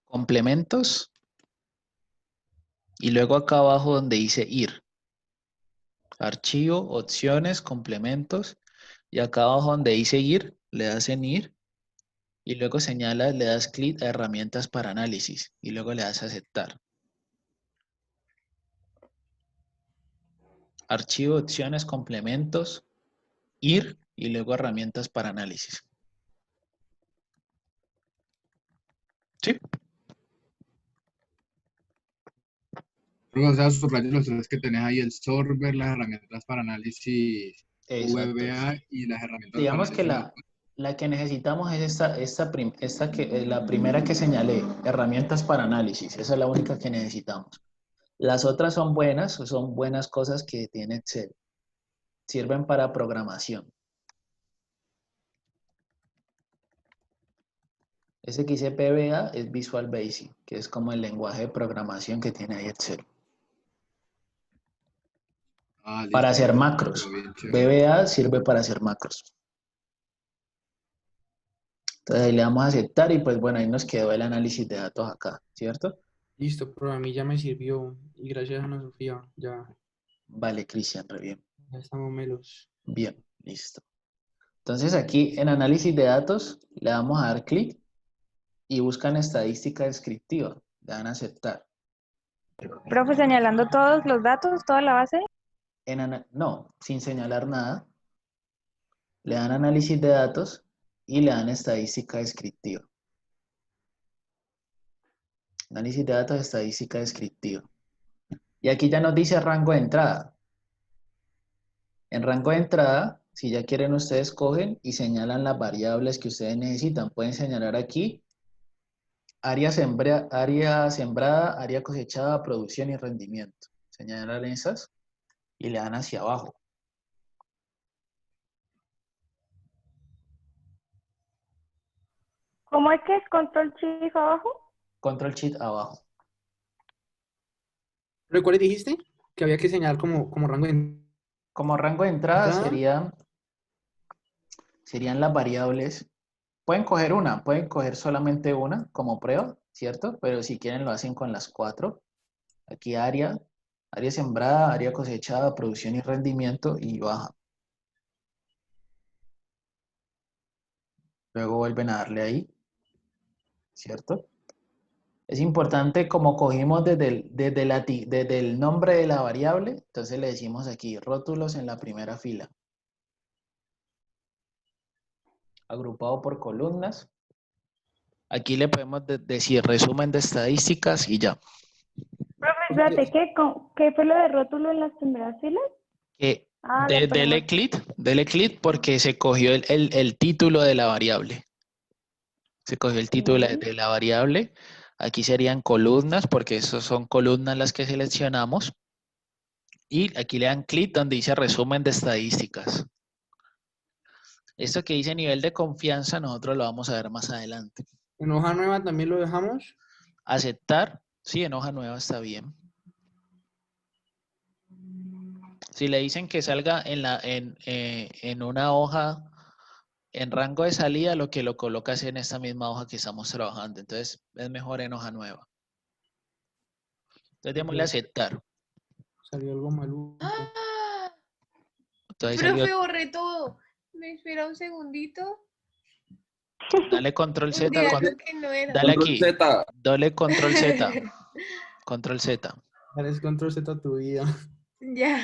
complementos, y luego acá abajo donde dice ir. Archivo, opciones, complementos, y acá abajo donde dice ir, le das en ir, y luego señalas, le das clic a herramientas para análisis, y luego le das a aceptar. Archivo, opciones, complementos, ir, y luego herramientas para análisis. ¿Sí? Profe, o sea, subraya los tres que tenés ahí, el Solver, las herramientas para análisis Exacto. VBA y las herramientas para Digamos que análisis. la que necesitamos es la primera que señalé, herramientas para análisis. Esa es la única que necesitamos. Las otras son buenas cosas que tiene Excel. Sirven para programación. Ese que dice PBA es Visual Basic, que es como el lenguaje de programación que tiene ahí Excel. Ah, Para listo, hacer profe. macros. Pero bien chévere. VBA sirve para hacer macros. Entonces ahí le damos a aceptar y pues bueno, ahí nos quedó el análisis de datos acá, ¿cierto? Listo, pero a mí ya me sirvió. Y gracias a Ana Sofía, Vale, Cristian, re bien. ya estamos melos. Bien, listo. Entonces aquí en análisis de datos le damos a dar clic y buscan estadística descriptiva. Le dan a aceptar. Profe, señalando todos los datos, toda la base. No, sin señalar nada. Le dan análisis de datos y le dan estadística descriptiva. Análisis de datos, estadística descriptiva. Y aquí ya nos dice rango de entrada. En rango de entrada, si ya quieren ustedes cogen y señalan las variables que ustedes necesitan. Pueden señalar aquí área sembrada, área cosechada, producción y rendimiento. Señalan esas y le dan hacia abajo. ¿Cómo es que es control shift abajo? Control Shift abajo. ¿Pero cuáles dijiste? Que había que señalar como rango de Como rango de entrada ¿Entrada? serían las variables. Pueden coger solamente una como prueba, ¿cierto? Pero si quieren lo hacen con las 4. Aquí área sembrada, área cosechada, producción y rendimiento y baja. Luego vuelven a darle ahí, ¿cierto? Es importante como cogimos desde el nombre de la variable, entonces le decimos aquí rótulos en la primera fila. Agrupado por columnas. Aquí le podemos decir resumen de estadísticas y ya. Profe, espérate, ¿qué fue lo de rótulo en las primeras filas? Le ponemos... Dele clic porque se cogió el título de la variable. Se cogió el título de la variable. Aquí serían columnas porque esas son columnas las que seleccionamos. Y aquí le dan clic donde dice resumen de estadísticas. Esto que dice nivel de confianza nosotros lo vamos a ver más adelante. ¿En hoja nueva también lo dejamos? Aceptar, sí, en hoja nueva está bien. Si le dicen que salga en una hoja en rango de salida, lo que lo colocas en esta misma hoja que estamos trabajando. Entonces, es mejor en hoja nueva. Entonces, démosle a aceptar. Salió algo maluco. ¡Ah! Entonces, Profe, borré todo. ¿Me espera un segundito? dale control Z. Borré algo que no era. Dale Control aquí. Z. Dale control Z. Control Z. Dale control Z a tu vida. Ya.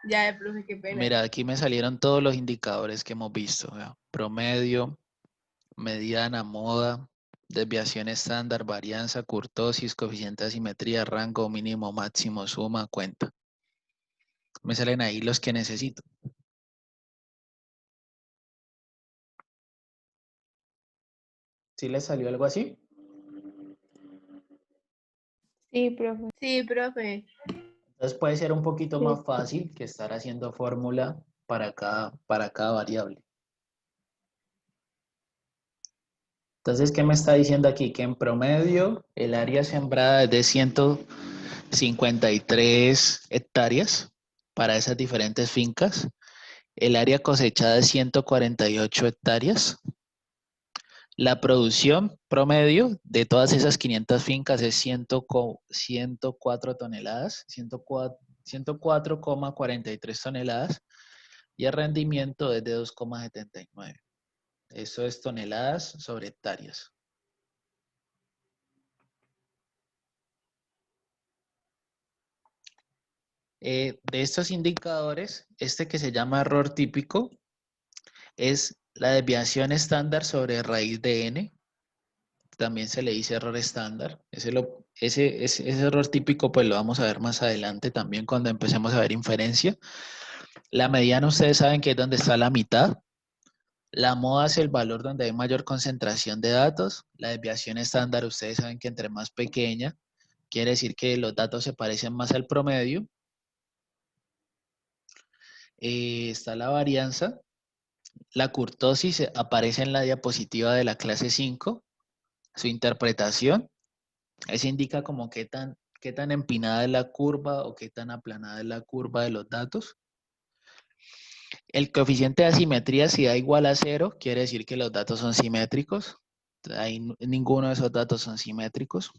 Ya, profe, qué pena. Mira, aquí me salieron todos los indicadores que hemos visto. ¿Vea? Promedio, mediana, moda, desviación estándar, varianza, kurtosis, coeficiente de asimetría, rango mínimo, máximo, suma, cuenta. Me salen ahí los que necesito. ¿Sí les salió algo así? Sí, profe. Sí, profe. Entonces puede ser un poquito más fácil que estar haciendo fórmula para cada variable. Entonces, ¿qué me está diciendo aquí? Que en promedio el área sembrada es de 153 hectáreas para esas diferentes fincas. El área cosechada es 148 hectáreas. La producción promedio de todas esas 500 fincas es 104 toneladas, 104,43 toneladas y el rendimiento es de 2,79. Eso es toneladas sobre hectáreas. De estos indicadores, este que se llama error típico es la desviación estándar sobre raíz de n. También se le dice error estándar. Ese error típico pues lo vamos a ver más adelante también cuando empecemos a ver inferencia. La mediana ustedes saben que es donde está la mitad. La moda es el valor donde hay mayor concentración de datos. La desviación estándar ustedes saben que entre más pequeña quiere decir que los datos se parecen más al promedio. Está la varianza. La kurtosis aparece en la diapositiva de la clase 5. Su interpretación. Eso indica como qué tan empinada es la curva o qué tan aplanada es la curva de los datos. El coeficiente de asimetría, si da igual a 0, quiere decir que los datos son simétricos. Ninguno de esos datos son simétricos.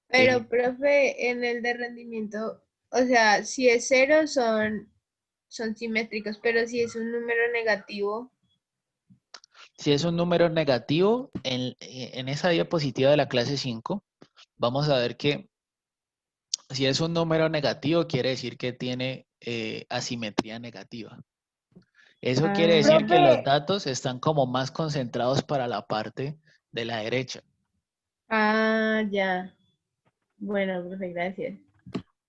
Pero, profe, en el de rendimiento, o sea, si es 0 son simétricos, pero si es un número negativo. Si es un número negativo, en esa diapositiva de la clase 5, vamos a ver que si es un número negativo, quiere decir que tiene asimetría negativa. Eso quiere decir que los Profe, datos están como más concentrados para la parte de la derecha. Ah, ya. Bueno, profe, gracias.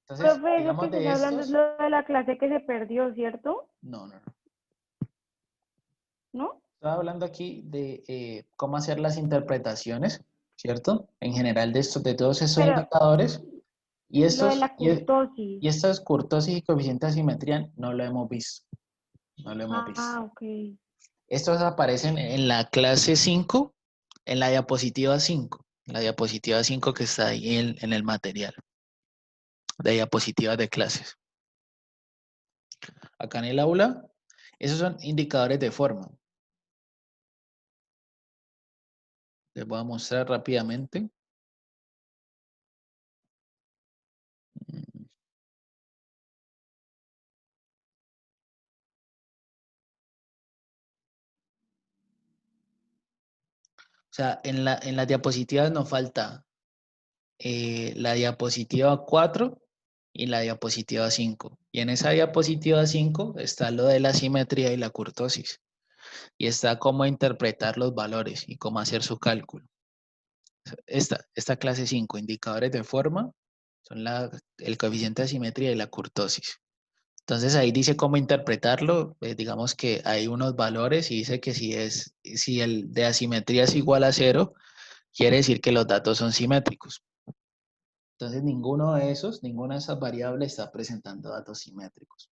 Entonces, profe, eso que digamos estás de hablando es estos, lo de la clase que se perdió, ¿cierto? no. ¿No? Estoy hablando aquí de cómo hacer las interpretaciones, ¿cierto? En general de todos estos Pero indicadores. Y lo de la y kurtosis. estas kurtosis y coeficiente de asimetría no lo hemos visto. No lo hemos visto. Ah, ok. Estos aparecen en la clase 5, en la diapositiva 5. La diapositiva 5 que está ahí en el material de diapositivas de clases. acá en el aula, esos son indicadores de forma. Les voy a mostrar rápidamente. O sea, en las diapositivas nos falta la diapositiva 4 y la diapositiva 5. Y en esa diapositiva 5 está lo de la simetría y la kurtosis. Y está cómo interpretar los valores y cómo hacer su cálculo. Esta clase 5, indicadores de forma, son el coeficiente de simetría y la kurtosis. Entonces ahí dice cómo interpretarlo. Digamos que hay unos valores y dice que si el de asimetría es igual a 0, quiere decir que los datos son simétricos. Entonces ninguna de esas variables está presentando datos simétricos.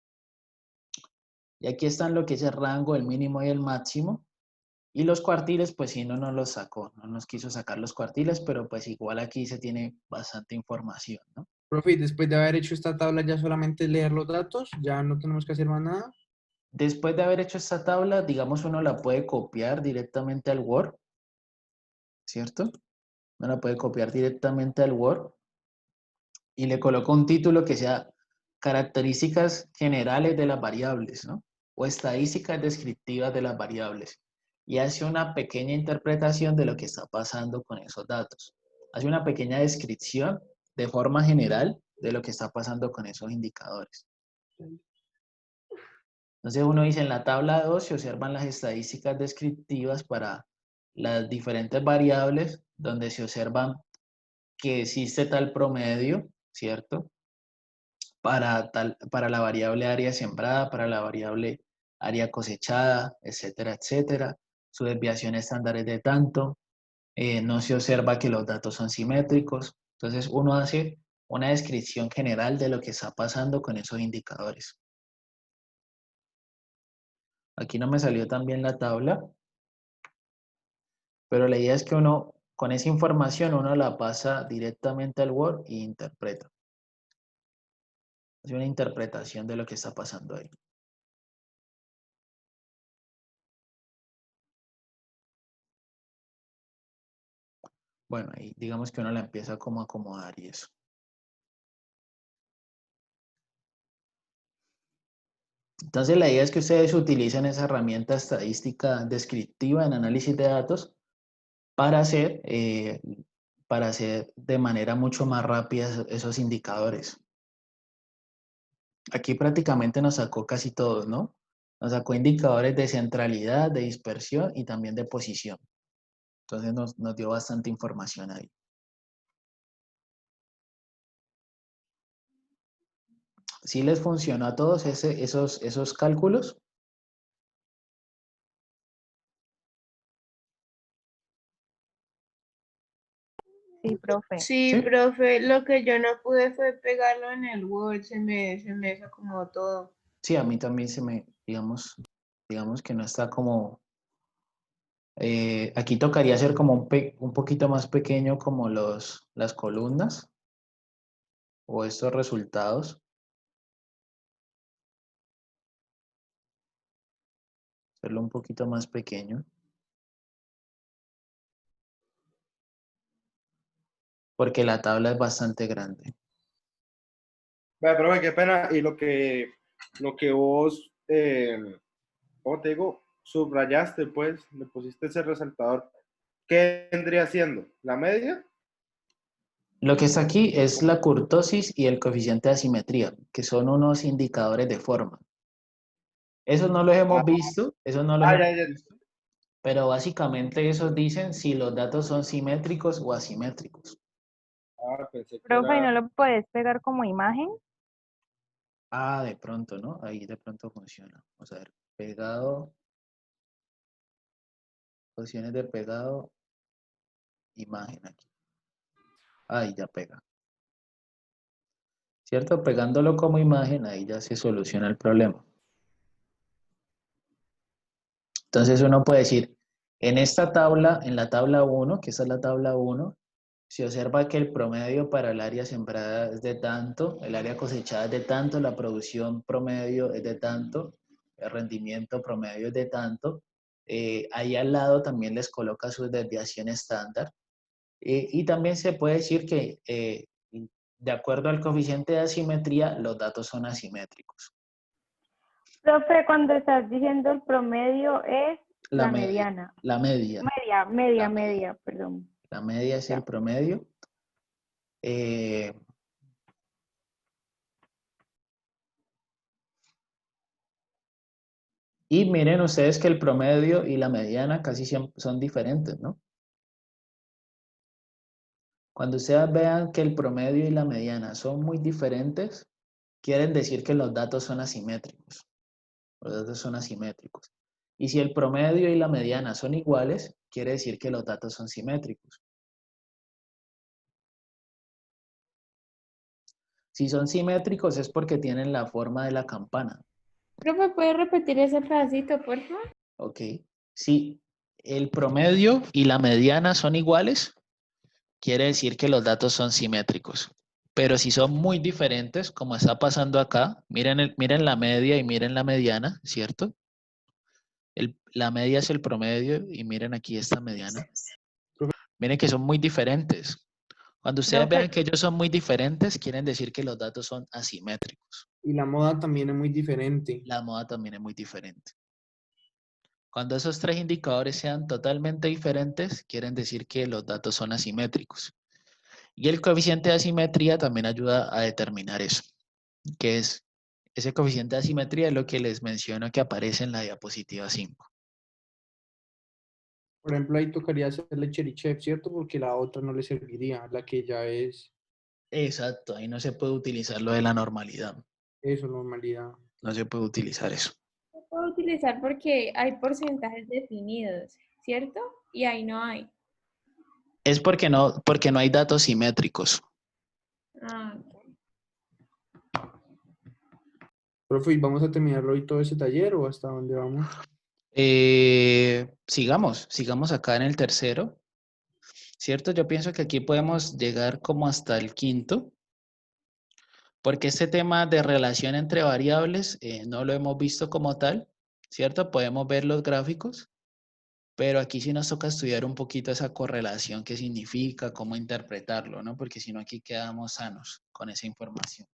Y aquí están lo que es el rango, el mínimo y el máximo. Y los cuartiles, pues sí, no nos los sacó, no nos quiso sacar los cuartiles, pero pues igual aquí se tiene bastante información, ¿no? Profe, y después de haber hecho esta tabla, ya solamente leer los datos, ya no tenemos que hacer más nada. Después de haber hecho esta tabla, digamos, uno la puede copiar directamente al Word, ¿cierto? Uno la puede copiar directamente al Word y le coloco un título que sea características generales de las variables, ¿no? O estadísticas descriptivas de las variables. Y hace una pequeña interpretación de lo que está pasando con esos datos. Hace una pequeña descripción de forma general de lo que está pasando con esos indicadores. Entonces uno dice, en la tabla 2 se observan las estadísticas descriptivas para las diferentes variables, donde se observan que existe tal promedio, ¿cierto? Para la variable área sembrada, para la variable área cosechada, etcétera, etcétera. Su desviación estándar es de tanto. No se observa que los datos son simétricos. Entonces uno hace una descripción general de lo que está pasando con esos indicadores. Aquí no me salió tan bien la tabla, pero la idea es que uno, con esa información, uno la pasa directamente al Word e interpreta. Es una interpretación de lo que está pasando ahí. Bueno, ahí digamos que uno la empieza como a acomodar y eso. Entonces la idea es que ustedes utilicen esa herramienta estadística descriptiva en análisis de datos para hacer de manera mucho más rápida esos indicadores. Aquí prácticamente nos sacó casi todos, ¿no? Nos sacó indicadores de centralidad, de dispersión y también de posición. Entonces nos dio bastante información ahí. ¿Sí les funcionó a todos esos cálculos? Sí, profe. Sí, ¿Sí? profe, lo que yo no pude fue pegarlo en el Word, se me desacomodó todo. Sí, a mí también digamos que no está como... aquí tocaría hacer como un poquito más pequeño como las columnas o estos resultados. Hacerlo un poquito más pequeño. Porque la tabla es bastante grande. Vaya, profe, qué pena. Y lo que vos, ¿cómo te digo? Subrayaste, pues, le pusiste ese resaltador. ¿Qué vendría siendo? ¿La media? Lo que está aquí es la kurtosis y el coeficiente de asimetría, que son unos indicadores de forma. Esos no los hemos Ah, visto, esos no los hemos ya. visto, pero básicamente esos dicen si los datos son simétricos o asimétricos. Pensé que Profe, ¿y no era. lo puedes pegar como imagen? Ah, de pronto, ¿no? Ahí de pronto funciona. Vamos a ver, pegado, opciones de pegado, imagen aquí. Ahí ya pega. ¿Cierto? Pegándolo como imagen, ahí ya se soluciona el problema. Entonces uno puede decir, en esta tabla, en la tabla 1, que esta es la tabla 1, se observa que el promedio para el área sembrada es de tanto, el área cosechada es de tanto, la producción promedio es de tanto, el rendimiento promedio es de tanto. Ahí al lado también les coloca su desviación estándar. Y también se puede decir que de acuerdo al coeficiente de asimetría, los datos son asimétricos. Profe, cuando estás diciendo el promedio es la mediana. La media. Media, perdón. La media es Ya. el promedio. Y miren ustedes que el promedio y la mediana casi siempre son diferentes, ¿no? Cuando ustedes vean que el promedio y la mediana son muy diferentes, quieren decir que los datos son asimétricos. Los datos son asimétricos. Y si el promedio y la mediana son iguales, quiere decir que los datos son simétricos. Si son simétricos es porque tienen la forma de la campana. Profe, ¿puede repetir ese pedacito, por favor? Ok. Si el promedio y la mediana son iguales, quiere decir que los datos son simétricos. Pero si son muy diferentes, como está pasando acá, miren la media y miren la mediana, ¿cierto? La media es el promedio y miren aquí esta mediana. Miren que son muy diferentes. Cuando ustedes Profe, vean que ellos son muy diferentes, quieren decir que los datos son asimétricos. Y la moda también es muy diferente. La moda también es muy diferente. Cuando esos tres indicadores sean totalmente diferentes, quieren decir que los datos son asimétricos. Y el coeficiente de asimetría también ayuda a determinar eso, que es ese coeficiente de asimetría es lo que les menciono que aparece en la diapositiva 5. Por ejemplo, ahí tocaría hacerle Cherichev, ¿cierto? Porque la otra no le serviría, la que ya es Exacto, ahí no se puede utilizar lo de la normalidad. eso, normalidad. No se puede utilizar eso. Se puede utilizar porque hay porcentajes definidos, ¿cierto? Y ahí no hay. Es porque no hay datos simétricos. Ah, Profe, ¿y vamos a terminarlo hoy todo ese taller o hasta dónde vamos? Sigamos acá en el tercero, ¿cierto? Yo pienso que aquí podemos llegar como hasta el quinto, porque este tema de relación entre variables no lo hemos visto como tal, ¿cierto? Podemos ver los gráficos, pero aquí sí nos toca estudiar un poquito esa correlación, qué significa, cómo interpretarlo, ¿no? Porque si no aquí quedamos sanos con esa información.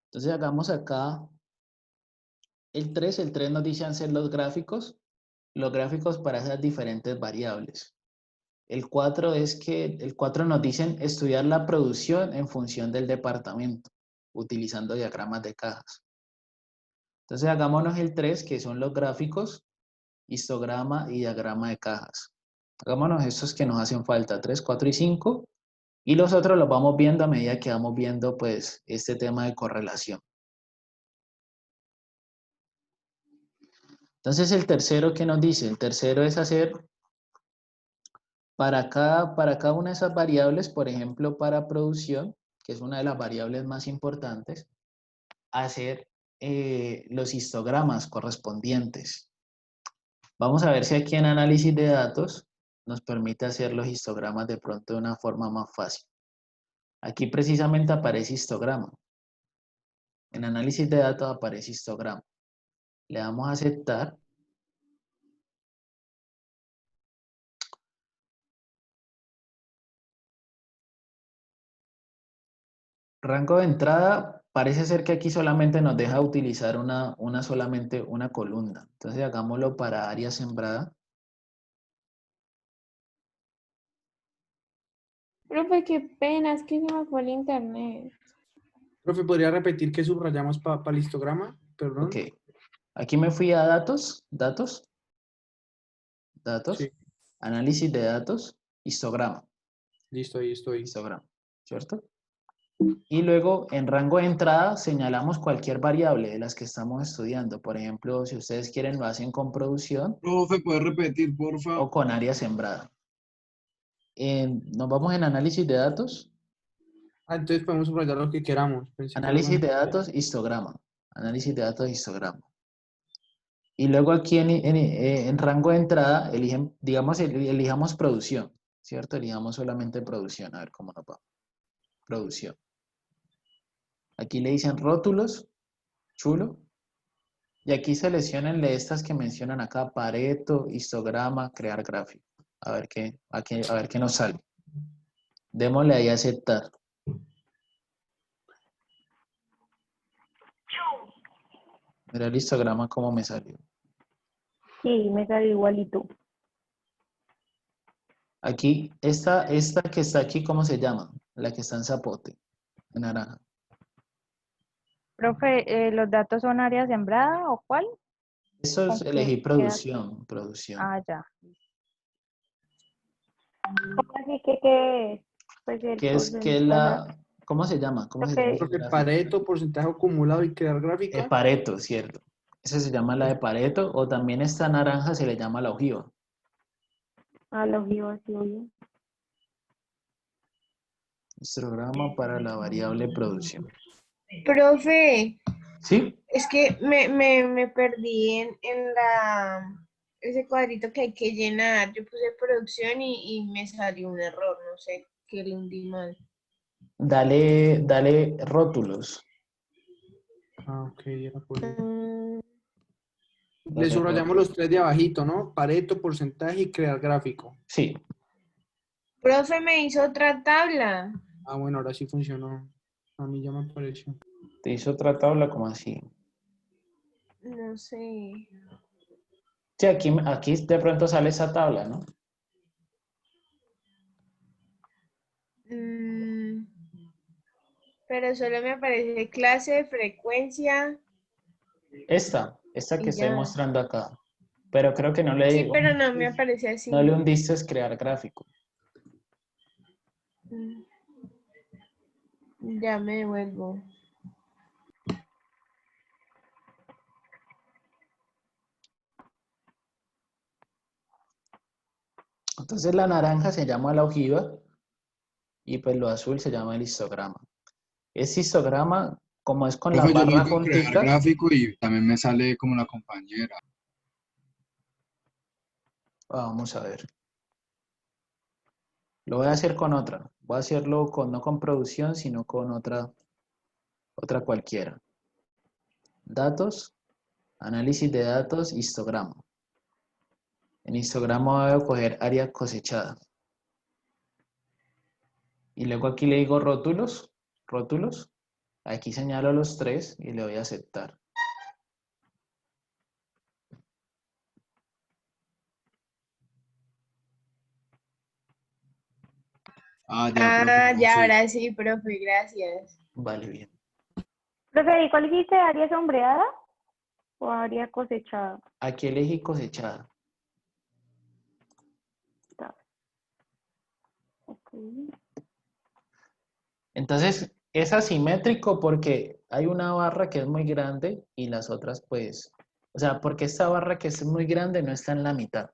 Entonces hagamos acá el 3 nos dice hacer los gráficos para esas diferentes variables. El 4 nos dicen estudiar la producción en función del departamento, utilizando diagramas de cajas. Entonces hagámonos el 3, que son los gráficos, histograma y diagrama de cajas. Hagámonos estos que nos hacen falta, 3, 4 y 5, y los otros los vamos viendo a medida que vamos viendo pues este tema de correlación. Entonces el tercero, ¿qué nos dice? El tercero es hacer para cada una de esas variables, por ejemplo, para producción, que es una de las variables más importantes, hacer los histogramas correspondientes. Vamos a ver si aquí en análisis de datos nos permite hacer los histogramas de pronto de una forma más fácil. Aquí precisamente aparece histograma. En análisis de datos aparece histograma. Le damos a aceptar. Rango de entrada, parece ser que aquí solamente nos deja utilizar solamente una columna. Entonces hagámoslo para área sembrada. profe, qué pena, es que se me fue el internet. Profe, ¿podría repetir qué subrayamos para el histograma? Perdón. Ok. Aquí me fui a datos, Sí, análisis de datos, histograma, listo, ahí estoy. histograma, ¿cierto? Y luego en rango de entrada señalamos cualquier variable de las que estamos estudiando. Por ejemplo, si ustedes quieren lo hacen con producción Profe, ¿puede repetir, por favor? o con área sembrada. Nos vamos en análisis de datos. Entonces podemos subrayar lo que queramos. Pensé que era Análisis de más- datos, histograma. Análisis de datos, histograma. Y luego aquí en rango de entrada, elijamos producción. ¿cierto? Elijamos solamente producción, a ver cómo nos va. Producción. Aquí le dicen rótulos, chulo. Y aquí seleccionenle estas que mencionan acá, Pareto, histograma, crear gráfico. A ver qué nos sale. Démosle ahí a aceptar. Mira el histograma cómo me salió. Sí, me salió igualito. Aquí, esta que está aquí, ¿cómo se llama? La que está en zapote, en naranja. Profe, ¿los datos son área sembrada o cuál? Esto es ¿Con elegí qué? producción. Ah, ya. ¿Cómo así que qué es? Pues el ¿Qué es porcentaje. la, cómo se llama? ¿Cómo se llama ese Profe, gráfico? Pareto, porcentaje acumulado y crear gráfica. Pareto, cierto. Esa se llama la de Pareto, o también esta naranja se le llama la ojiva. A los vivos, sí, oye. Histograma para la variable producción. Profe, ¿Sí? es que me perdí en ese cuadrito que hay que llenar. Yo puse producción y me salió un error, no sé qué le hundí mal. Dale rótulos. Ah, ok, era por eso. Mm, Le Dale subrayamos rótulos. los tres de abajito, ¿no? Pareto, porcentaje y crear gráfico. Sí. Profe, me hizo otra tabla. Ah, bueno, ahora sí funcionó. A mí ya me apareció. Te hizo otra tabla como así. No sé. Sí, aquí de pronto sale esa tabla, ¿no? Mm, pero solo me aparece clase, frecuencia Esta que y estoy ya. mostrando acá. Pero creo que no Sí, le, pero no me aparece no le así. hundiste crear gráfico. Mm, ya me devuelvo. Entonces la naranja se llama la ojiva y pues lo azul se llama el histograma. Ese histograma, como es con las Profe, yo le barras digo crear junticas, gráfico y también me sale como la compañera. vamos a ver. Lo voy a hacer con otra. Voy a hacerlo no con producción, sino con otra cualquiera. Datos, análisis de datos, histograma. En histograma voy a coger área cosechada. Y luego aquí le digo rótulos, rótulos. Aquí señalo los tres y le doy a aceptar. Ah, ya, profe, Ah, ya, sí. ahora sí, profe, gracias. Vale, bien. Profe, ¿y cuál dijiste? ¿Área sombreada o área cosechada? Aquí elegí cosechada. Ok. Entonces, es asimétrico porque hay una barra que es muy grande y las otras pues, o sea, porque esta barra que es muy grande no está en la mitad,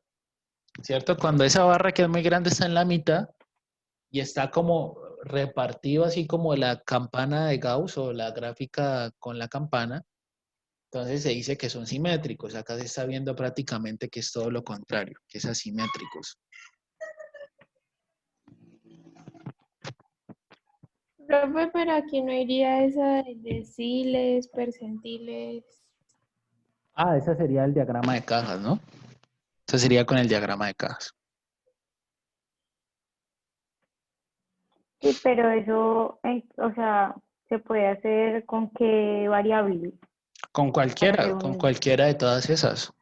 ¿cierto? Cuando esa barra que es muy grande está en la mitad y está como repartido así como la campana de Gauss o la gráfica con la campana, entonces se dice que son simétricos. Acá se está viendo prácticamente que es todo lo contrario, que es asimétricos. Profe, pero aquí no iría esa de deciles, percentiles. Ah, ese sería el diagrama de cajas, ¿no? Eso sería con el diagrama de cajas. Sí, pero eso, o sea, se puede hacer con qué variable para hacer Con un... cualquiera de todas esas.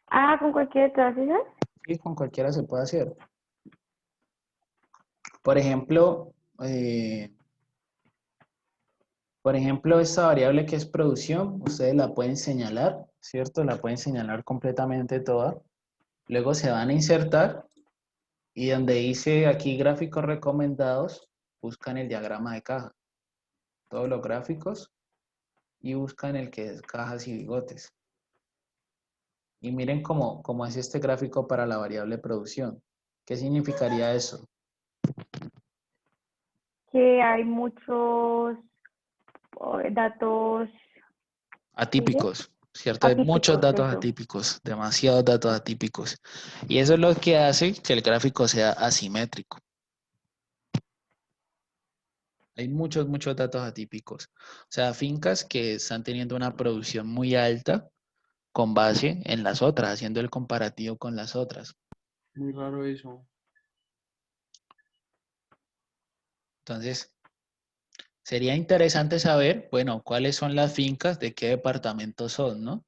Ah, con cualquiera de todas esas. Sí, con cualquiera se puede hacer. Por ejemplo, esta variable que es producción, ustedes la pueden señalar, ¿cierto? La pueden señalar completamente toda. Luego se van a insertar y donde dice aquí gráficos recomendados, buscan el diagrama de caja. Todos los gráficos y buscan el que es cajas y bigotes. Y miren cómo es este gráfico para la variable producción. ¿Qué significaría eso? Que hay muchos datos, ¿sí? Atípicos, ¿cierto? Hay muchos Atípicos, datos eso. atípicos, demasiados datos atípicos. Y eso es lo que hace que el gráfico sea asimétrico. Hay muchos datos atípicos. O sea, fincas que están teniendo una producción muy alta con base en las otras, haciendo el comparativo con las otras. Muy raro eso. Entonces, sería interesante saber, bueno, cuáles son las fincas, de qué departamento son, ¿no?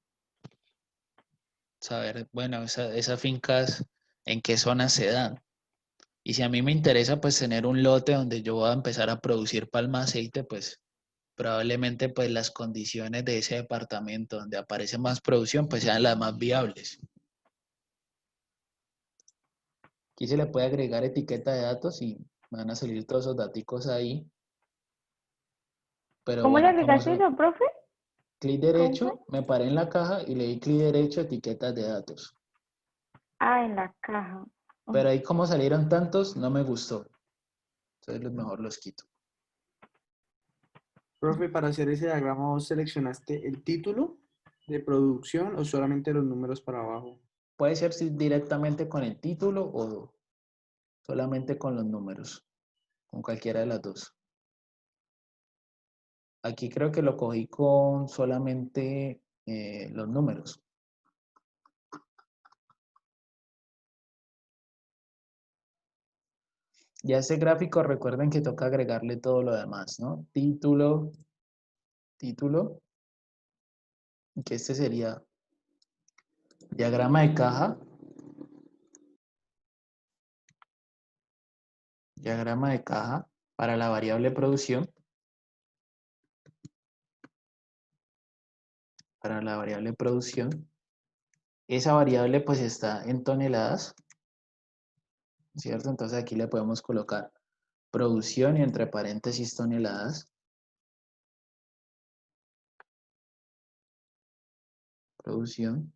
Saber, bueno, esas fincas, en qué zonas se dan. Y si a mí me interesa, pues, tener un lote donde yo voy a empezar a producir palma aceite, pues, probablemente, pues, las condiciones de ese departamento donde aparece más producción, pues, sean las más viables. Aquí se le puede agregar etiqueta de datos y van a salir todos esos daticos ahí. Pero ¿Cómo le bueno, como agregaste son eso, profe? clic ¿Cómo fue? derecho, me paré en la caja y le di clic derecho, etiquetas de datos. Ah, en la caja. Pero ahí como salieron tantos, no me gustó. Entonces mejor los quito. Profe, para hacer ese diagrama, ¿vos seleccionaste el título de producción o solamente los números para abajo? Puede ser directamente con el título o solamente con los números, con cualquiera de las dos. Aquí creo que lo cogí con solamente los números. Ya ese gráfico, recuerden que toca agregarle todo lo demás, ¿no? Título, título, que este sería diagrama de caja, diagrama de caja para la variable producción, para la variable producción. Esa variable pues está en toneladas, ¿cierto? Entonces aquí le podemos colocar producción y entre paréntesis toneladas. Producción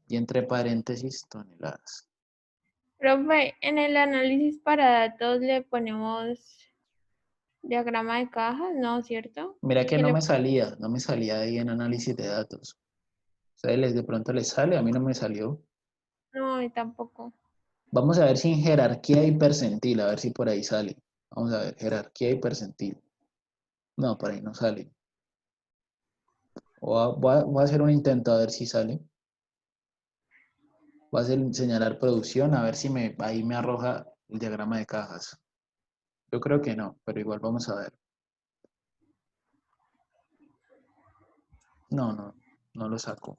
y entre paréntesis toneladas. Profe, en el análisis para datos le ponemos diagrama de cajas, ¿no? ¿Cierto? Mira que ¿Qué no le- me salía ahí en análisis de datos. Ustedes de pronto les sale, a mí no me salió. No, y tampoco. Vamos a ver si en jerarquía y percentil, a ver si por ahí sale. Vamos a ver, jerarquía y percentil. No, por ahí no sale. Voy a hacer un intento a ver si sale. Voy a señalar producción, a ver si ahí me arroja el diagrama de cajas. Yo creo que no, pero igual vamos a ver. No lo saco.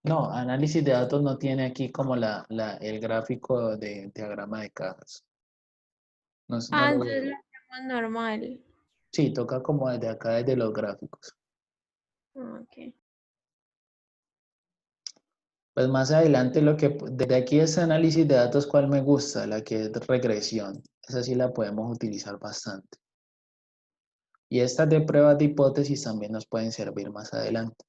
No, análisis de datos no tiene aquí como el gráfico de diagrama de cajas. No Ah, lo entonces veo. lo hacemos normal. Sí, toca como desde acá, desde los gráficos. Ah, ok. Pues más adelante desde aquí ese análisis de datos, ¿cuál me gusta? La que es regresión. Esa sí la podemos utilizar bastante. Y estas de pruebas de hipótesis también nos pueden servir más adelante.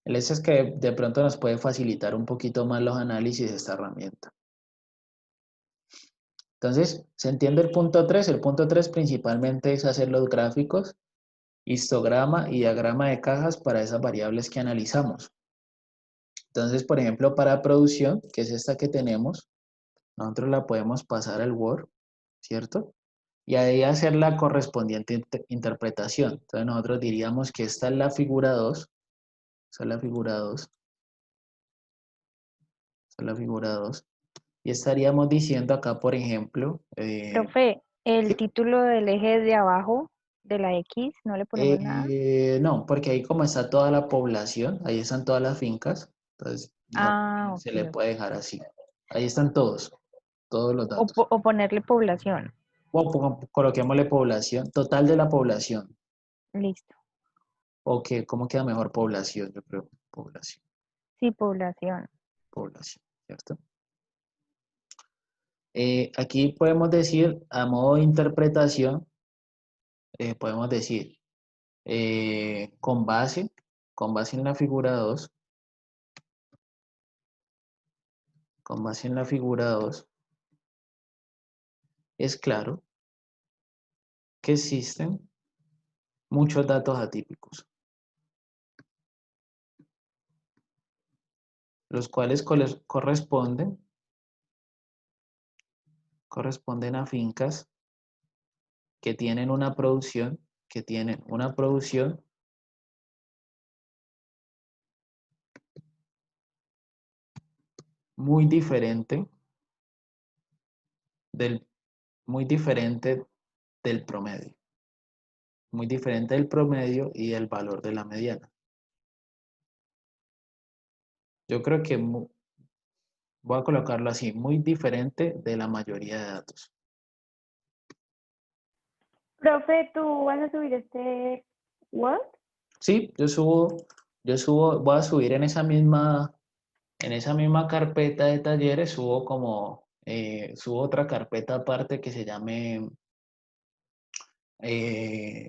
El hecho es que de pronto nos puede facilitar un poquito más los análisis de esta herramienta. Entonces, ¿se entiende el punto 3? El punto 3 principalmente es hacer los gráficos, histograma y diagrama de cajas para esas variables que analizamos. Entonces, por ejemplo, para producción, que es esta que tenemos, nosotros la podemos pasar al Word, ¿cierto? Y ahí hacer la correspondiente interpretación. Entonces, nosotros diríamos que esta es la figura 2, esta es la figura 2, esta es la figura 2, y estaríamos diciendo acá, por ejemplo, Profe, el título del eje de abajo de la X, ¿no le ponemos nada? no, porque ahí como está toda la población, ahí están todas las fincas, entonces Ah, se ok, le ok. puede dejar así. Ahí están todos los datos. O ponerle población. O coloquémosle población, total de la población. Listo. O que, ¿cómo queda mejor población? Yo creo, población, Sí, población. población, ¿cierto? Aquí podemos decir, a modo de interpretación, podemos decir, con base en la figura 2, con base en la figura 2, es claro que existen muchos datos atípicos, los cuales corresponden a fincas que tienen una producción, muy diferente del promedio. Muy diferente del promedio y del valor de la mediana. Yo creo que voy a colocarlo así, muy diferente de la mayoría de datos. Profe, ¿tú vas a subir este Word? Sí, voy a subir en esa misma carpeta de talleres, subo otra carpeta aparte que se llame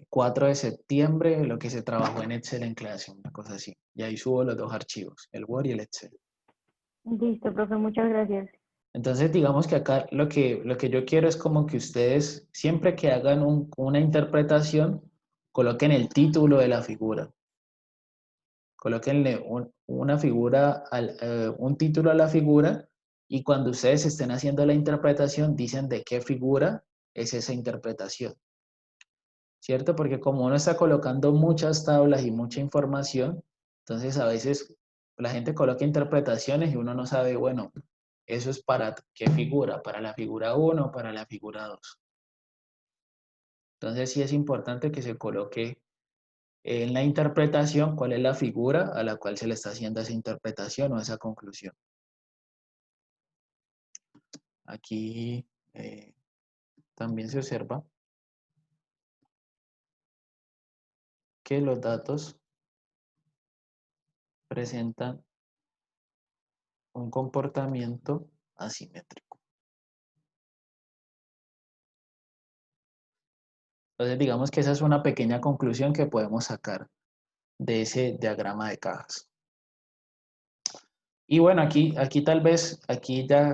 4 de septiembre, lo que se trabajó en Excel en clase, una cosa así. Y ahí subo los dos archivos, el Word y el Excel. Listo, profe, muchas gracias. Entonces, digamos que acá lo que yo quiero es como que ustedes, siempre que hagan una interpretación, coloquen el título de la figura. Colóquenle un título a la figura y cuando ustedes estén haciendo la interpretación, dicen de qué figura es esa interpretación. ¿Cierto? Porque como uno está colocando muchas tablas y mucha información, entonces a veces la gente coloca interpretaciones y uno no sabe, bueno, eso es para qué figura, para la figura 1 o para la figura 2. Entonces sí es importante que se coloque en la interpretación cuál es la figura a la cual se le está haciendo esa interpretación o esa conclusión. Aquí también se observa que los datos presentan un comportamiento asimétrico. Entonces digamos que esa es una pequeña conclusión que podemos sacar de ese diagrama de cajas. Y bueno, aquí ya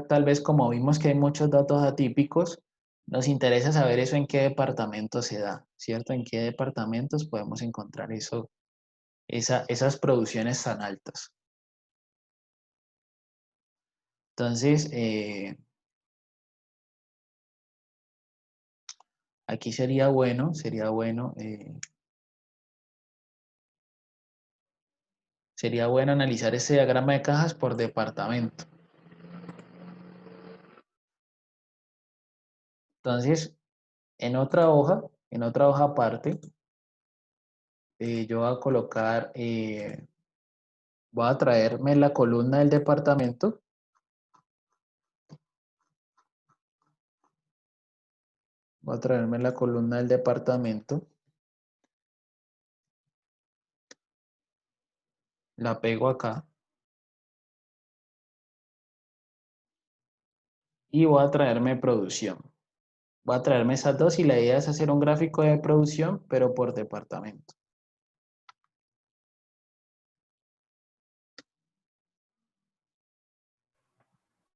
tal vez como vimos que hay muchos datos atípicos, nos interesa saber eso en qué departamento se da, ¿cierto? En qué departamentos podemos encontrar esas producciones tan altas. Entonces, aquí sería bueno analizar ese diagrama de cajas por departamento. Entonces, en otra hoja aparte, yo voy a colocar, voy a traerme la columna del departamento. Voy a traerme la columna del departamento. La pego acá. Y voy a traerme producción. Voy a traerme esas dos y la idea es hacer un gráfico de producción, pero por departamento.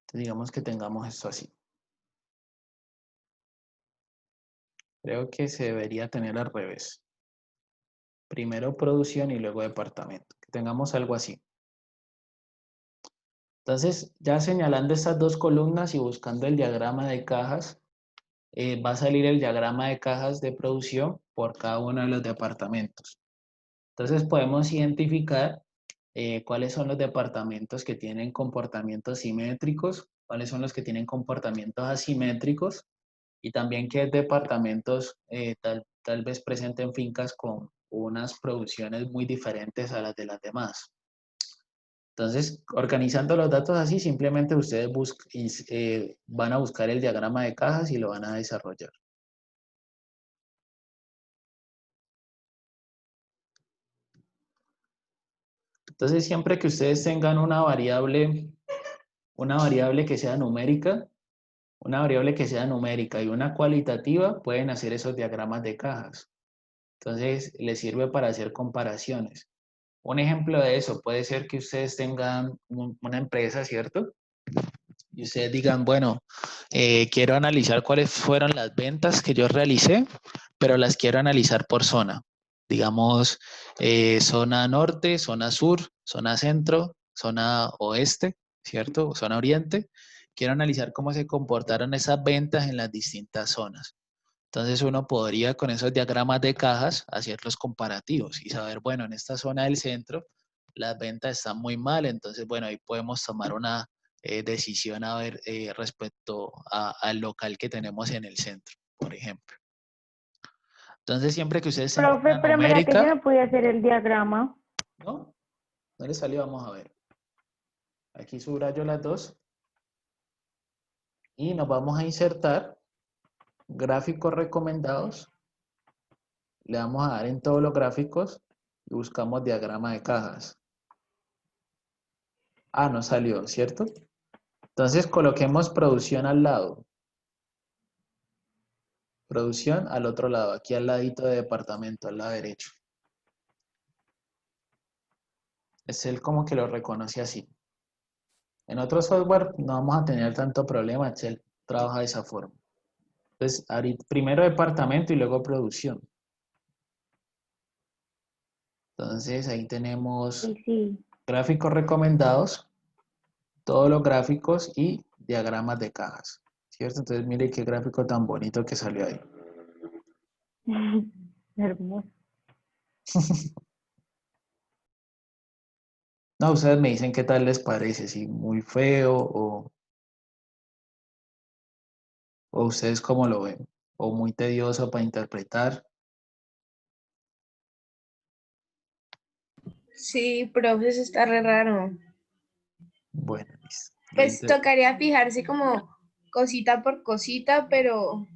Entonces, digamos que tengamos esto así. Creo que se debería tener al revés. Primero producción y luego departamento. Que tengamos algo así. Entonces, ya señalando estas dos columnas y buscando el diagrama de cajas, va a salir el diagrama de cajas de producción por cada uno de los departamentos. Entonces, podemos identificar cuáles son los departamentos que tienen comportamientos simétricos, cuáles son los que tienen comportamientos asimétricos y también qué departamentos tal vez presenten fincas con unas producciones muy diferentes a las de las demás. Entonces, organizando los datos así, simplemente ustedes van a buscar el diagrama de cajas y lo van a desarrollar. Entonces, siempre que ustedes tengan una variable que sea numérica, y una cualitativa, pueden hacer esos diagramas de cajas. Entonces, les sirve para hacer comparaciones. Un ejemplo de eso puede ser que ustedes tengan una empresa, ¿cierto? y ustedes digan, bueno, quiero analizar cuáles fueron las ventas que yo realicé, pero las quiero analizar por zona. Digamos, zona norte, zona sur, zona centro, zona oeste, ¿cierto? Zona oriente. Quiero analizar cómo se comportaron esas ventas en las distintas zonas. Entonces uno podría con esos diagramas de cajas hacer los comparativos y saber, bueno, en esta zona del centro las ventas están muy mal, entonces bueno, ahí podemos tomar una decisión a ver respecto al local que tenemos en el centro, por ejemplo. Entonces siempre que ustedes tengan Profe, una pero mira que yo numérica, no pude hacer el diagrama. ¿no? No le salió, vamos a ver. Aquí subrayo las dos y nos vamos a insertar gráficos recomendados. Le vamos a dar en todos los gráficos y buscamos diagrama de cajas. Ah, no salió, ¿cierto? Entonces coloquemos producción al lado. Producción al otro lado, aquí al ladito de departamento, al lado derecho. Es él como que lo reconoce así. En otro software no vamos a tener tanto problema, Excel trabaja de esa forma. Entonces, primero departamento y luego producción. Entonces, ahí tenemos Sí, sí. gráficos recomendados, todos los gráficos y diagramas de cajas, ¿cierto? Entonces, mire qué gráfico tan bonito que salió ahí. Hermoso. No, ustedes me dicen qué tal les parece, si muy feo o ustedes cómo lo ven, o muy tedioso para interpretar. Sí, profe, eso está re raro. Bueno, listo. Pues tocaría fijarse como cosita por cosita, pero... O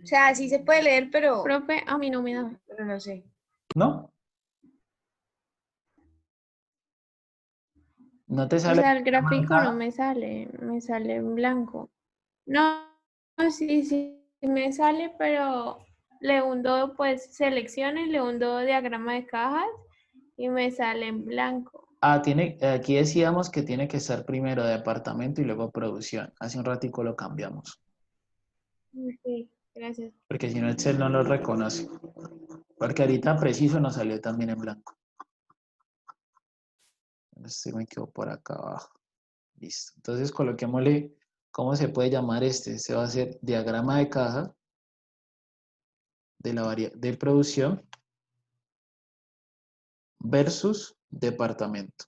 sea, sí se puede leer, pero Profe, a mí no me da. no sé. ¿No? ¿No te O sale? sea, el gráfico no me sale en blanco. No, sí me sale, pero le hundo pues selecciones, le hundo diagrama de cajas y me sale en blanco. Ah, aquí decíamos que tiene que estar primero departamento y luego producción. Hace un ratico lo cambiamos, Ok, gracias. porque si no Excel no lo reconoce. Porque ahorita preciso nos salió también en blanco. Este me quedó por acá abajo. Listo. Entonces coloquémosle, ¿cómo se puede llamar este? Este va a ser diagrama de caja de la de producción versus departamento.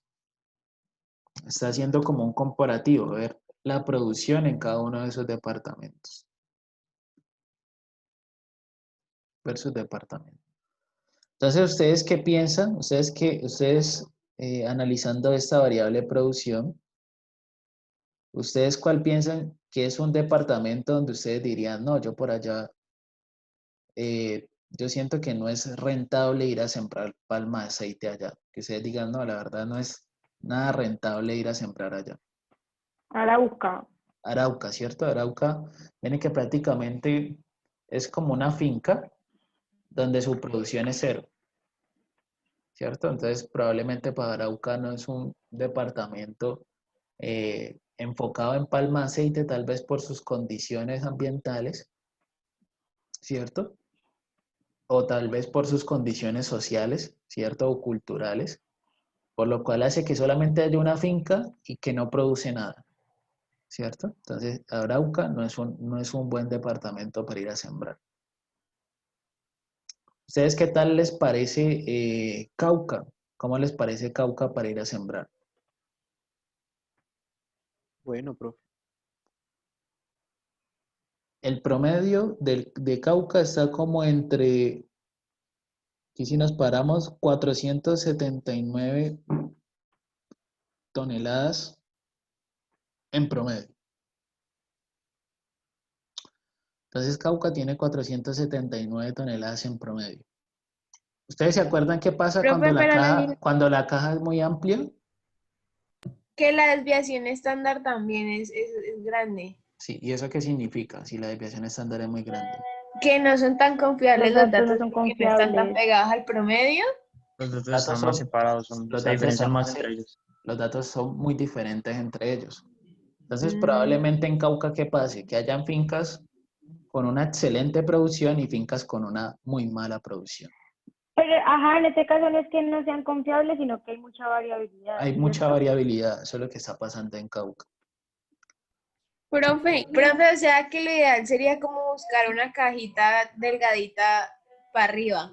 Está haciendo como un comparativo, ver la producción en cada uno de esos departamentos. Versus departamento. Entonces, ¿ustedes qué piensan? Ustedes analizando esta variable producción, ¿ustedes cuál piensan que es un departamento donde ustedes dirían, no, yo por allá, yo siento que no es rentable ir a sembrar palma de aceite allá? Que ustedes digan, no, la verdad no es nada rentable ir a sembrar allá. Arauca. Arauca, ¿cierto? Arauca, viene que prácticamente es como una finca donde su producción es cero, ¿cierto? Entonces, probablemente para Arauca no es un departamento enfocado en palma de aceite, tal vez por sus condiciones ambientales, ¿cierto? O tal vez por sus condiciones sociales, ¿cierto? O culturales, por lo cual hace que solamente haya una finca y que no produce nada, ¿cierto? Entonces, Arauca no es un buen departamento para ir a sembrar. ¿Ustedes qué tal les parece Cauca? ¿Cómo les parece Cauca para ir a sembrar? Bueno, profe. El promedio de Cauca está como entre, aquí si nos paramos, 479 toneladas en promedio. Entonces Cauca tiene 479 toneladas en promedio. ¿Ustedes se acuerdan qué pasa Profe, pero cuando la caja es muy amplia? que la desviación estándar también es grande. Sí, ¿y eso qué significa? Si la desviación estándar es muy grande. Que no son tan confiables Los los datos no datos son porque no están tan confiables. pegados al promedio. Los datos Datos están más son- separados, Los se datos diferencian son más más, entre ellos. Los datos son muy diferentes entre ellos. Entonces, Mm. probablemente en Cauca, ¿qué pase? Que hayan fincas con una excelente producción y fincas con una muy mala producción. Pero, ajá, en este caso no es que no sean confiables, sino que hay mucha variabilidad, Hay mucha ¿cierto? variabilidad, eso es lo que está pasando en Cauca. Profe, Profe, o sea que lo ideal sería como buscar una cajita delgadita para arriba.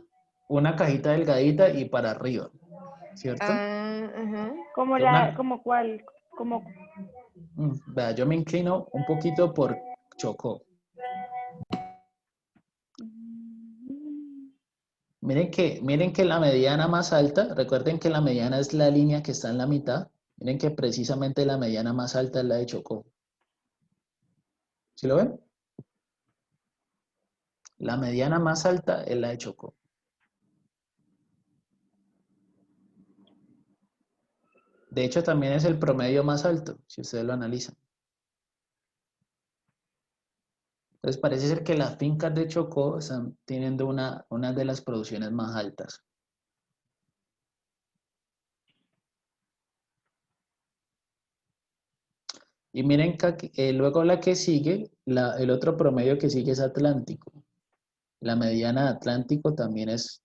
Una cajita delgadita y para arriba, ¿cierto? Ah, ajá. Como como cuál, como Vea, yo me inclino un poquito por Chocó. Miren que la mediana más alta, recuerden que la mediana es la línea que está en la mitad. Miren que precisamente la mediana más alta es la de Chocó. ¿Sí lo ven? La mediana más alta es la de Chocó. De hecho, también es el promedio más alto, si ustedes lo analizan. Entonces, parece ser que las fincas de Chocó están teniendo una de las producciones más altas. Y miren que luego la que sigue, el otro promedio que sigue es Atlántico. La mediana de Atlántico también es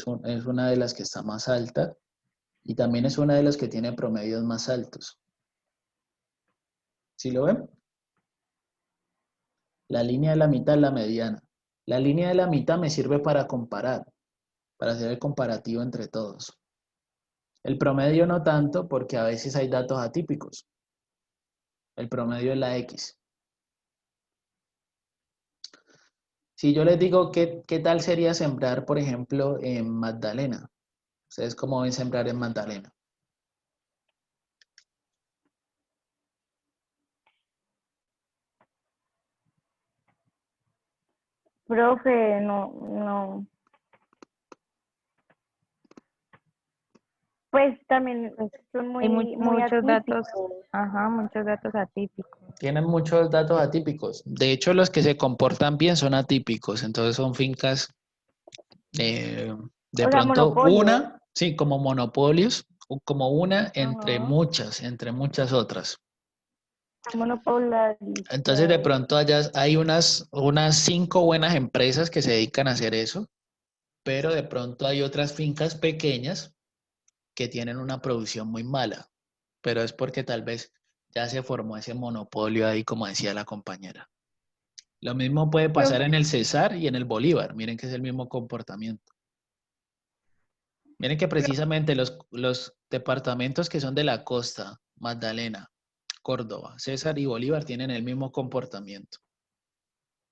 una de las que está más alta y también es una de las que tiene promedios más altos. ¿Sí lo ven? La línea de la mitad es la mediana. La línea de la mitad me sirve para comparar, para hacer el comparativo entre todos. El promedio no tanto porque a veces hay datos atípicos. El promedio es la X. Si yo les digo qué tal sería sembrar, por ejemplo, en Magdalena. ¿Ustedes cómo ven sembrar en Magdalena? profe, no. Pues también Pues son hay muy muchos datos, atípicos. ajá, muchos datos atípicos. Tienen muchos datos atípicos. De hecho, los que se comportan bien son atípicos. Entonces son fincas de O sea, pronto monopolios. sí, como monopolios, o como una Ajá. entre muchas otras. Entonces de Monopolaristas. pronto hay unas 5 buenas empresas que se dedican a hacer eso, pero de pronto hay otras fincas pequeñas que tienen una producción muy mala, pero es porque tal vez ya se formó ese monopolio ahí, como decía la compañera. Lo mismo puede pasar en el Cesar y en el Bolívar. Miren que es el mismo comportamiento. Miren que precisamente los departamentos que son de la costa, Magdalena, Córdoba, Cesar y Bolívar tienen el mismo comportamiento.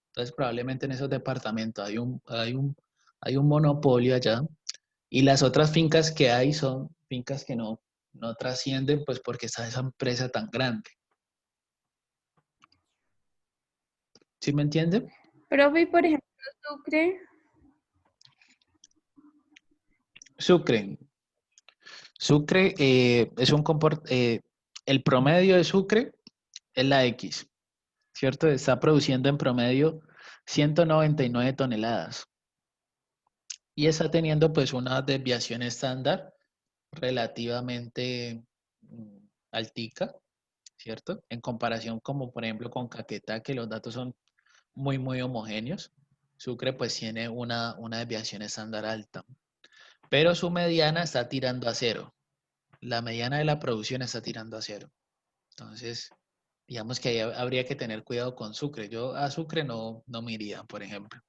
Entonces probablemente en esos departamentos hay un monopolio allá y las otras fincas que hay son fincas que no trascienden pues porque está esa empresa tan grande. ¿Sí me entienden? profe, y por ejemplo, Sucre, Sucre. Sucre el promedio de Sucre es la X, ¿cierto? Está produciendo en promedio 199 toneladas y está teniendo pues una desviación estándar relativamente altica, ¿cierto? En comparación como por ejemplo con Caquetá, que los datos son muy, muy homogéneos. Sucre pues tiene una desviación estándar alta, pero su mediana está tirando a cero. La mediana de la producción está tirando a cero. Entonces, digamos que ahí habría que tener cuidado con Sucre. Yo a Sucre no me iría, por ejemplo.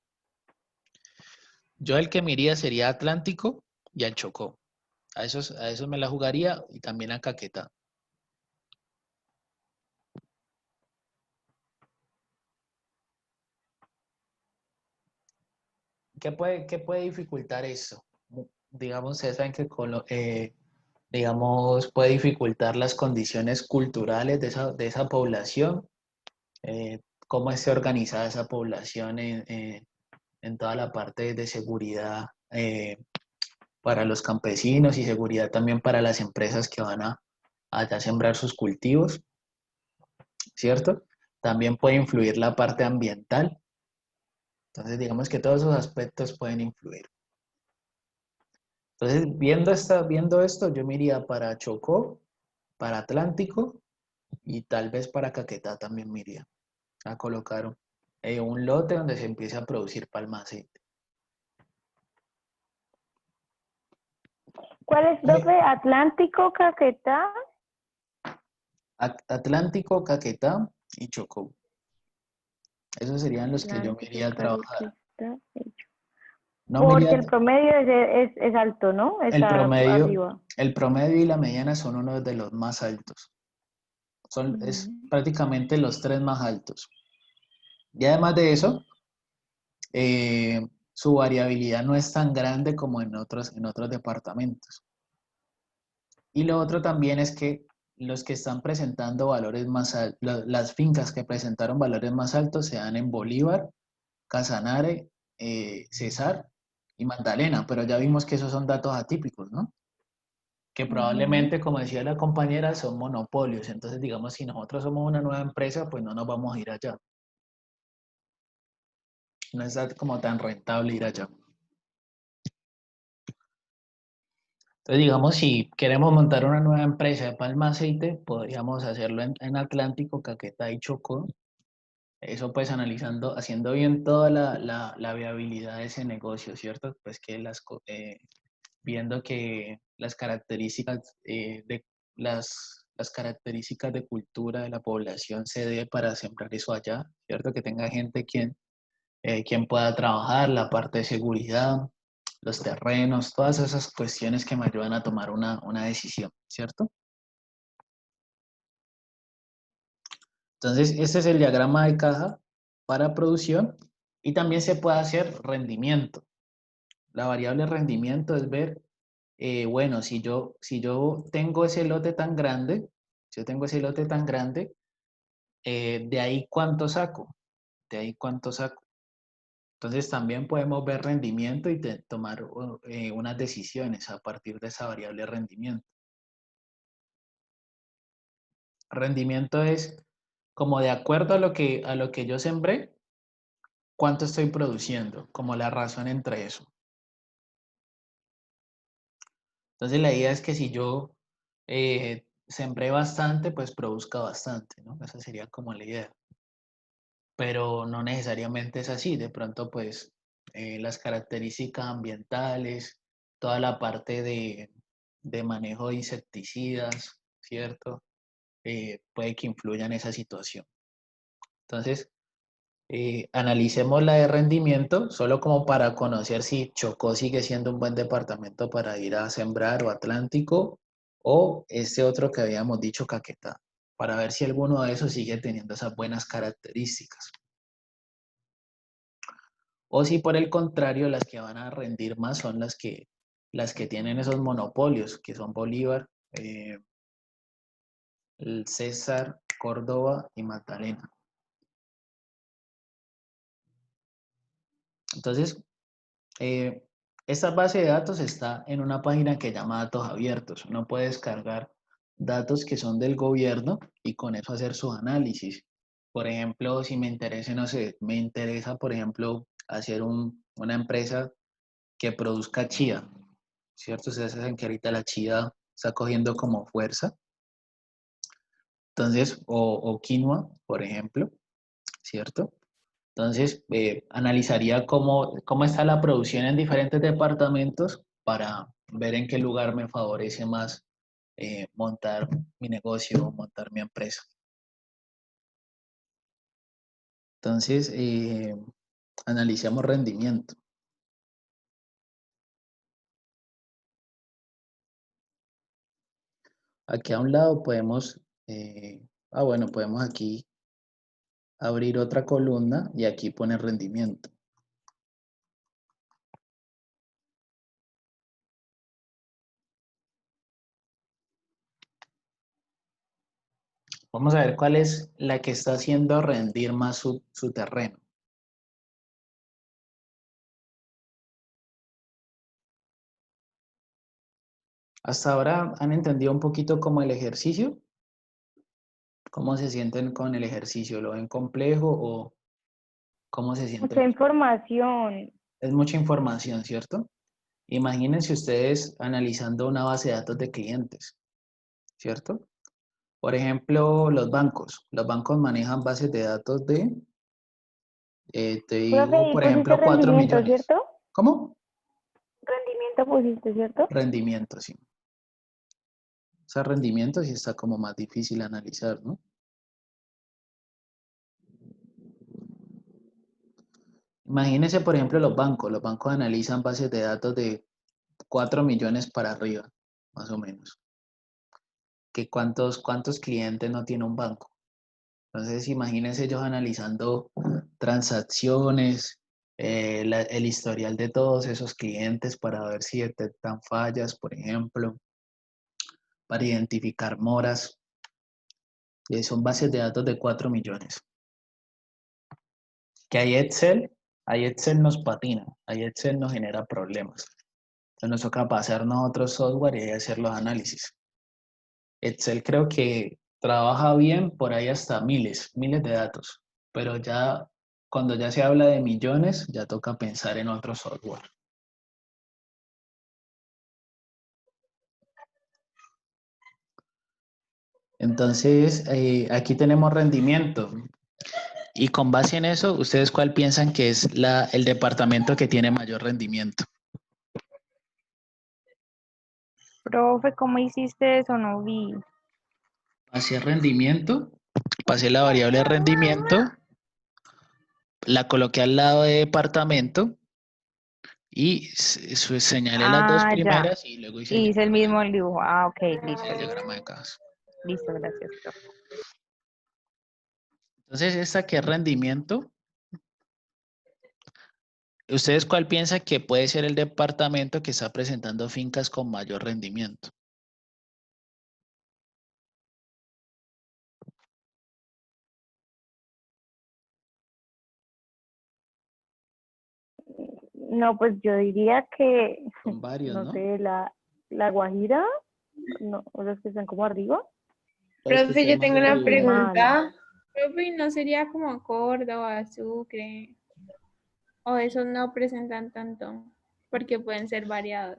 Yo el que me iría sería Atlántico y al Chocó. A esos me la jugaría y también a Caquetá. ¿Qué puede dificultar eso? Digamos, ustedes saben que digamos, puede dificultar las condiciones culturales de esa población, cómo esté organizada esa población en toda la parte de seguridad para los campesinos y seguridad también para las empresas que van a sembrar sus cultivos, ¿cierto? También puede influir la parte ambiental. Entonces, digamos que todos esos aspectos pueden influir. Entonces, viendo esto, yo me iría para Chocó para Atlántico y tal vez para Caquetá también me iría a colocar un lote donde se empiece a producir palma de aceite. ¿Cuál es, profe? Atlántico, Caquetá. Atlántico, Caquetá y Chocó. Esos serían los que yo me iría a Atlántico, trabajar. Caquetá, No me porque iría el promedio es alto, ¿no? el Está arriba. promedio y la mediana son uno de los más altos. Es prácticamente los tres más altos. Y además de eso, su variabilidad no es tan grande como en otros departamentos. Y lo otro también es que los que están presentando valores más altos, las fincas que presentaron valores más altos se dan en Bolívar, Casanare, Cesar y Magdalena, pero ya vimos que esos son datos atípicos, ¿no? Que probablemente, como decía la compañera, son monopolios. Entonces, digamos, si nosotros somos una nueva empresa, pues no nos vamos a ir allá. No es como tan rentable ir allá. Entonces, digamos, si queremos montar una nueva empresa de palma aceite, podríamos hacerlo en Atlántico, Caquetá y Chocó. Eso pues haciendo bien toda la viabilidad de ese negocio, ¿cierto? Pues que viendo que las características las características de cultura de la población se dé para sembrar eso allá, ¿cierto? Que tenga gente quien pueda trabajar, la parte de seguridad, los terrenos, todas esas cuestiones que me ayudan a tomar una decisión, ¿cierto? Entonces, este es el diagrama de caja para producción y también se puede hacer rendimiento. La variable rendimiento es ver, bueno, si yo tengo ese lote tan grande, de ahí cuánto saco, Entonces también podemos ver rendimiento y tomar unas decisiones a partir de esa variable rendimiento. Rendimiento es como de acuerdo a lo que yo sembré, cuánto estoy produciendo, como la razón entre eso. Entonces la idea es que si yo sembré bastante, pues produzca bastante, ¿no? Esa sería como la idea. Pero no necesariamente es así. De pronto, pues las características ambientales, toda la parte de manejo de insecticidas, ¿cierto? Puede que influya en esa situación. Entonces, analicemos la de rendimiento, solo como para conocer si Chocó sigue siendo un buen departamento para ir a sembrar o Atlántico o este otro que habíamos dicho, Caquetá, para ver si alguno de esos sigue teniendo esas buenas características. O si por el contrario las que van a rendir más son las que tienen esos monopolios, que son Bolívar, el César, Córdoba y Magdalena. Entonces, esta base de datos está en una página que llama Datos Abiertos. Uno puede descargar datos que son del gobierno y con eso hacer sus análisis. Por ejemplo, si me interesa, no sé, me interesa, por ejemplo, hacer una empresa que produzca chía, ¿cierto? Ustedes saben que ahorita la chía está cogiendo como fuerza. Entonces, o quinoa, por ejemplo, ¿cierto? Entonces, analizaría cómo está la producción en diferentes departamentos para ver en qué lugar me favorece más montar mi negocio, montar mi empresa. Entonces, analicemos rendimiento. Aquí a un lado podemos, podemos aquí abrir otra columna y aquí poner rendimiento. Vamos a ver cuál es la que está haciendo rendir más su terreno. Hasta ahora han entendido un poquito como el ejercicio. ¿Cómo se sienten con el ejercicio? ¿Lo ven complejo o cómo se sienten? Mucha información. Es mucha información, ¿cierto? Imagínense ustedes analizando una base de datos de clientes, ¿cierto? Por ejemplo, los bancos. Los bancos manejan bases de datos de, te digo, Profe, y por pusiste ejemplo, 4 rendimiento, millones. ¿cierto? ¿Cómo? Rendimiento pusiste, ¿cierto? Rendimiento, sí. O sea, rendimiento sí está como más difícil analizar, ¿no? Imagínense, por ejemplo, los bancos. Los bancos analizan bases de datos de 4 millones para arriba, más o menos. ¿Que cuántos clientes no tiene un banco? Entonces, imagínense ellos analizando transacciones, el historial de todos esos clientes para ver si detectan fallas, por ejemplo, para identificar moras. Son bases de datos de 4 millones. Que hay Excel nos patina, hay Excel nos genera problemas. Entonces nos toca pasarnos a otro software y hacer los análisis. Excel creo que trabaja bien por ahí hasta miles de datos, pero ya cuando ya se habla de millones, ya toca pensar en otro software. Entonces, aquí tenemos rendimiento. Y con base en eso, ¿ustedes cuál piensan que es el departamento que tiene mayor rendimiento? Profe, ¿cómo hiciste eso? No vi. Pasé rendimiento, pasé la variable rendimiento, la coloqué al lado de departamento y señalé las dos Ah, ya. primeras y luego hice Y hice el mismo dibujo. Ah, ok, listo, el listo. diagrama de cajas. Listo, gracias, profe. Entonces, esta que es rendimiento, ¿ustedes cuál piensan que puede ser el departamento que está presentando fincas con mayor rendimiento? No, pues yo diría que, Son varios, no ¿no? sé, la Guajira, no, o los que están como arriba. Los que Profe, están yo más tengo una arriba. Mala. pregunta. Profe, ¿y no sería como Córdoba, Sucre? O esos no presentan tanto, porque pueden ser variados.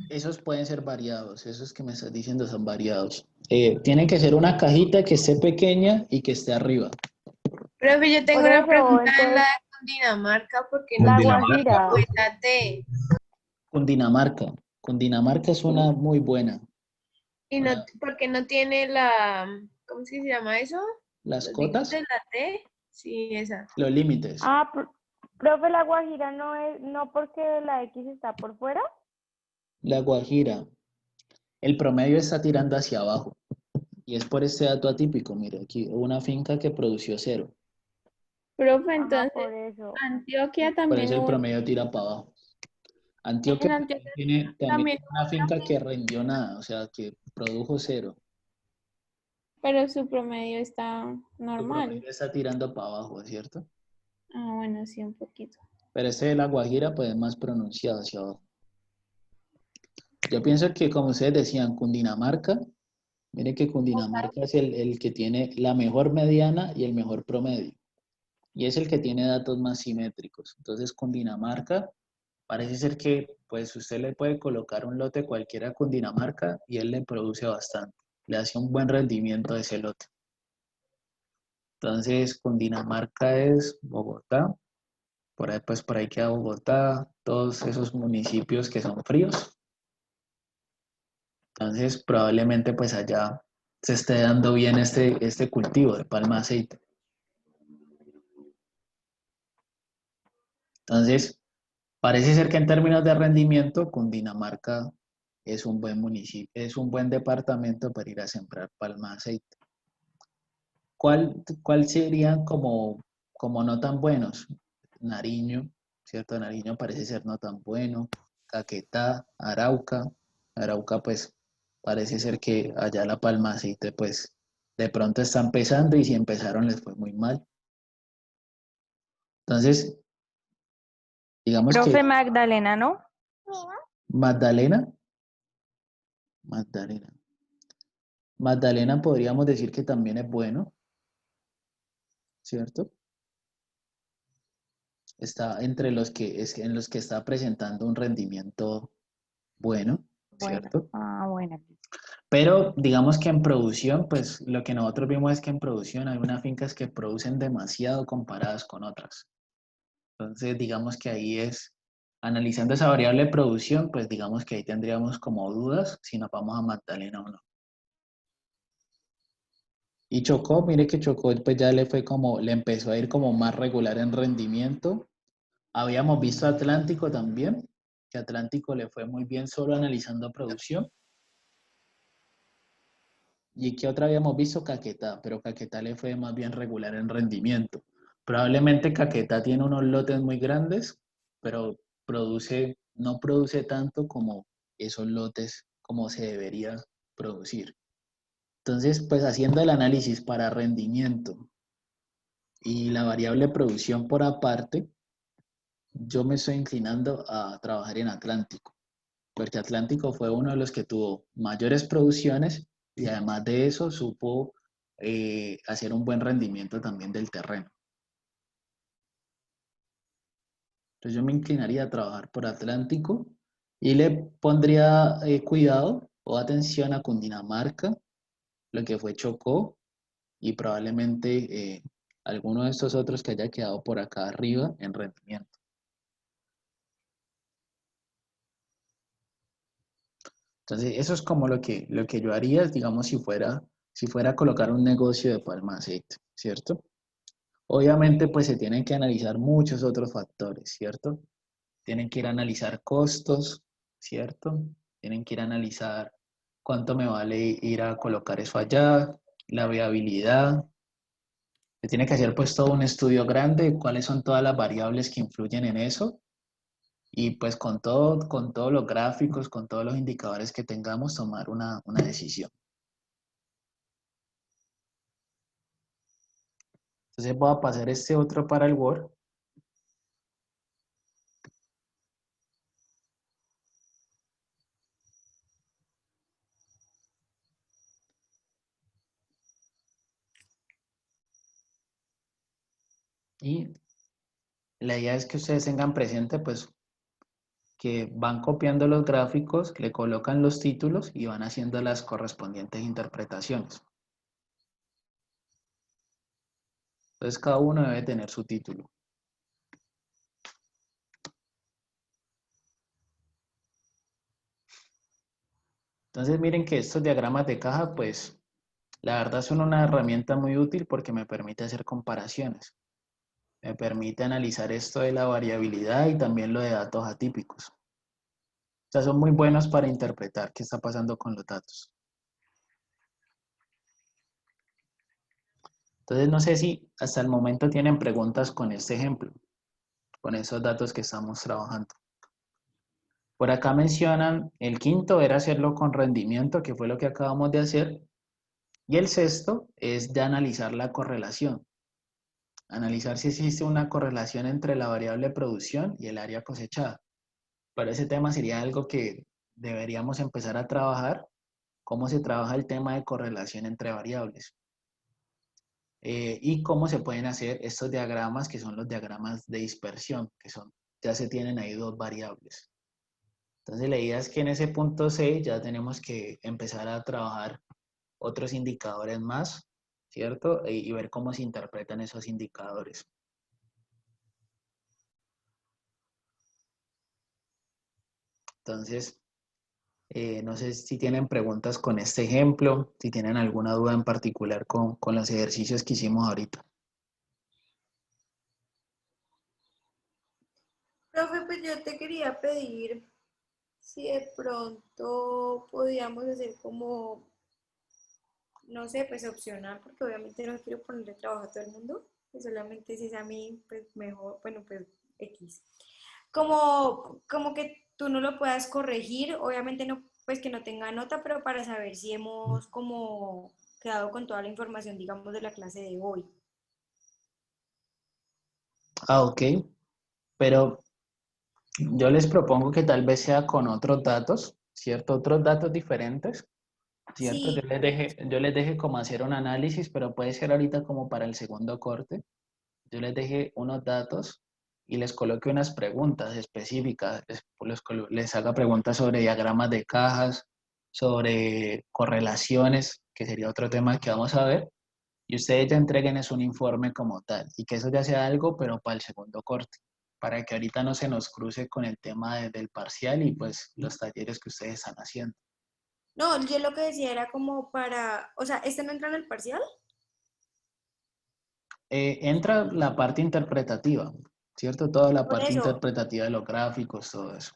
Esos pueden ser variados, esos que me estás diciendo son variados. Tienen que ser una cajita que esté pequeña y que esté arriba. Profe, yo tengo Por una eso, pregunta en la entonces, de Cundinamarca, porque no la Cundinamarca. Guajira. fue la T. Cundinamarca. Cundinamarca es una muy buena. Y no, porque no tiene la, ¿cómo es que se llama eso? Las Los cotas, dígitos, la T. Sí, esa. los límites. Ah, profe, la Guajira no es, no porque la X está por fuera. La Guajira. El promedio está tirando hacia abajo. Y es por este dato atípico. Mire, aquí hubo una finca que produció 0. Profe, Ajá, entonces, por eso. Antioquia Por también eso el hubo, promedio tira para abajo. Antioquia en Antioquia también también tiene una hubo una finca que finca, rindió nada, o sea, que produjo 0. pero su promedio está Su normal. promedio está tirando para abajo, ¿cierto? Ah, bueno, sí, un poquito. Pero este de la Guajira, pues es más pronunciado hacia abajo. Yo pienso que, como ustedes decían, Cundinamarca, miren que Cundinamarca es el que tiene la mejor mediana y el mejor promedio. Y es el que tiene datos más simétricos. Entonces, Cundinamarca, parece ser que, pues, usted le puede colocar un lote cualquiera a Cundinamarca y él le produce bastante. Le hace un buen rendimiento a ese lote. Entonces, Cundinamarca es Bogotá. Por ahí, pues, por ahí queda Bogotá, todos esos municipios que son fríos. Entonces, probablemente pues allá se esté dando bien este cultivo de palma de aceite. Entonces, parece ser que en términos de rendimiento, Cundinamarca es un buen municipio, es un buen departamento para ir a sembrar palma de aceite. ¿Cuál serían como no tan buenos? Nariño, ¿cierto? Nariño parece ser no tan bueno. Caquetá, Arauca. Arauca, pues, parece ser que allá la palma de aceite, pues, de pronto está empezando y si empezaron les fue muy mal. Entonces, digamos que Profe Magdalena, ¿no? Magdalena, Magdalena. Magdalena podríamos decir que también es bueno, ¿cierto? Está entre en los que está presentando un rendimiento bueno. Bueno, ¿cierto? bueno. Pero digamos que en producción, pues lo que nosotros vimos es que en producción hay unas fincas que producen demasiado comparadas con otras. Entonces, digamos que ahí es, analizando esa variable de producción, pues digamos que ahí tendríamos como dudas si nos vamos a Magdalena o no. Y Chocó, mire que Chocó pues ya le fue como, le empezó a ir como más regular en rendimiento. Habíamos visto Atlántico también, que Atlántico le fue muy bien solo analizando producción. ¿Y qué otra habíamos visto? Caquetá, pero Caquetá le fue más bien regular en rendimiento. Probablemente Caquetá tiene unos lotes muy grandes, pero no produce tanto como esos lotes como se debería producir. Entonces, pues haciendo el análisis para rendimiento y la variable producción por aparte, yo me estoy inclinando a trabajar en Atlántico, porque Atlántico fue uno de los que tuvo mayores producciones y además de eso supo hacer un buen rendimiento también del terreno. Entonces yo me inclinaría a trabajar por Atlántico y le pondría cuidado o atención a Cundinamarca, lo que fue Chocó y probablemente alguno de estos otros que haya quedado por acá arriba en rendimiento. Entonces, eso es como lo que yo haría, digamos, si fuera a colocar un negocio de palma de aceite, ¿cierto? Obviamente, pues se tienen que analizar muchos otros factores, ¿cierto? Tienen que ir a analizar costos, ¿cierto? Tienen que ir a analizar cuánto me vale ir a colocar eso allá, la viabilidad. Se tiene que hacer pues todo un estudio grande, cuáles son todas las variables que influyen en eso. Y pues con todos los gráficos, con todos los indicadores que tengamos, tomar una decisión. Entonces voy a pasar este otro para el Word. Y la idea es que ustedes tengan presente pues que van copiando los gráficos, le colocan los títulos y van haciendo las correspondientes interpretaciones. Entonces cada uno debe tener su título. Entonces miren que estos diagramas de caja, pues la verdad son una herramienta muy útil porque me permite hacer comparaciones. Me permite analizar esto de la variabilidad y también lo de datos atípicos. O sea, son muy buenos para interpretar qué está pasando con los datos. Entonces no sé si hasta el momento tienen preguntas con este ejemplo, con esos datos que estamos trabajando. Por acá mencionan, el quinto era hacerlo con rendimiento, que fue lo que acabamos de hacer. Y el sexto es de analizar la correlación. Analizar si existe una correlación entre la variable producción y el área cosechada. Para ese tema sería algo que deberíamos empezar a trabajar, cómo se trabaja el tema de correlación entre variables. Y cómo se pueden hacer estos diagramas, que son los diagramas de dispersión, que son, ya se tienen ahí dos variables. Entonces la idea es que en ese punto C ya tenemos que empezar a trabajar otros indicadores más, ¿cierto? Y ver cómo se interpretan esos indicadores. Entonces, no sé si tienen preguntas con este ejemplo, si tienen alguna duda en particular con los ejercicios que hicimos ahorita. Profe, pues yo te quería pedir si de pronto podíamos hacer como, no sé, pues opcional, porque obviamente no quiero ponerle trabajo a todo el mundo, pues solamente si es a mí, pues mejor, bueno, pues X. Como que tú no lo puedas corregir, obviamente no, pues que no tenga nota, pero para saber si hemos como quedado con toda la información, digamos, de la clase de hoy. Ah, ok. Pero yo les propongo que tal vez sea con otros datos, ¿cierto? Otros datos diferentes, ¿cierto? Sí, Yo les deje como hacer un análisis, pero puede ser ahorita como para el segundo corte. Yo les dejé unos datos y les coloque unas preguntas específicas, les haga preguntas sobre diagramas de cajas, sobre correlaciones, que sería otro tema que vamos a ver, y ustedes ya entreguen un informe como tal, y que eso ya sea algo, pero para el segundo corte, para que ahorita no se nos cruce con el tema del parcial y pues los talleres que ustedes están haciendo. No, yo lo que decía era como para, o sea, ¿este no entra en el parcial? Entra la parte interpretativa, ¿cierto? Toda la Por parte eso, interpretativa de los gráficos, todo eso.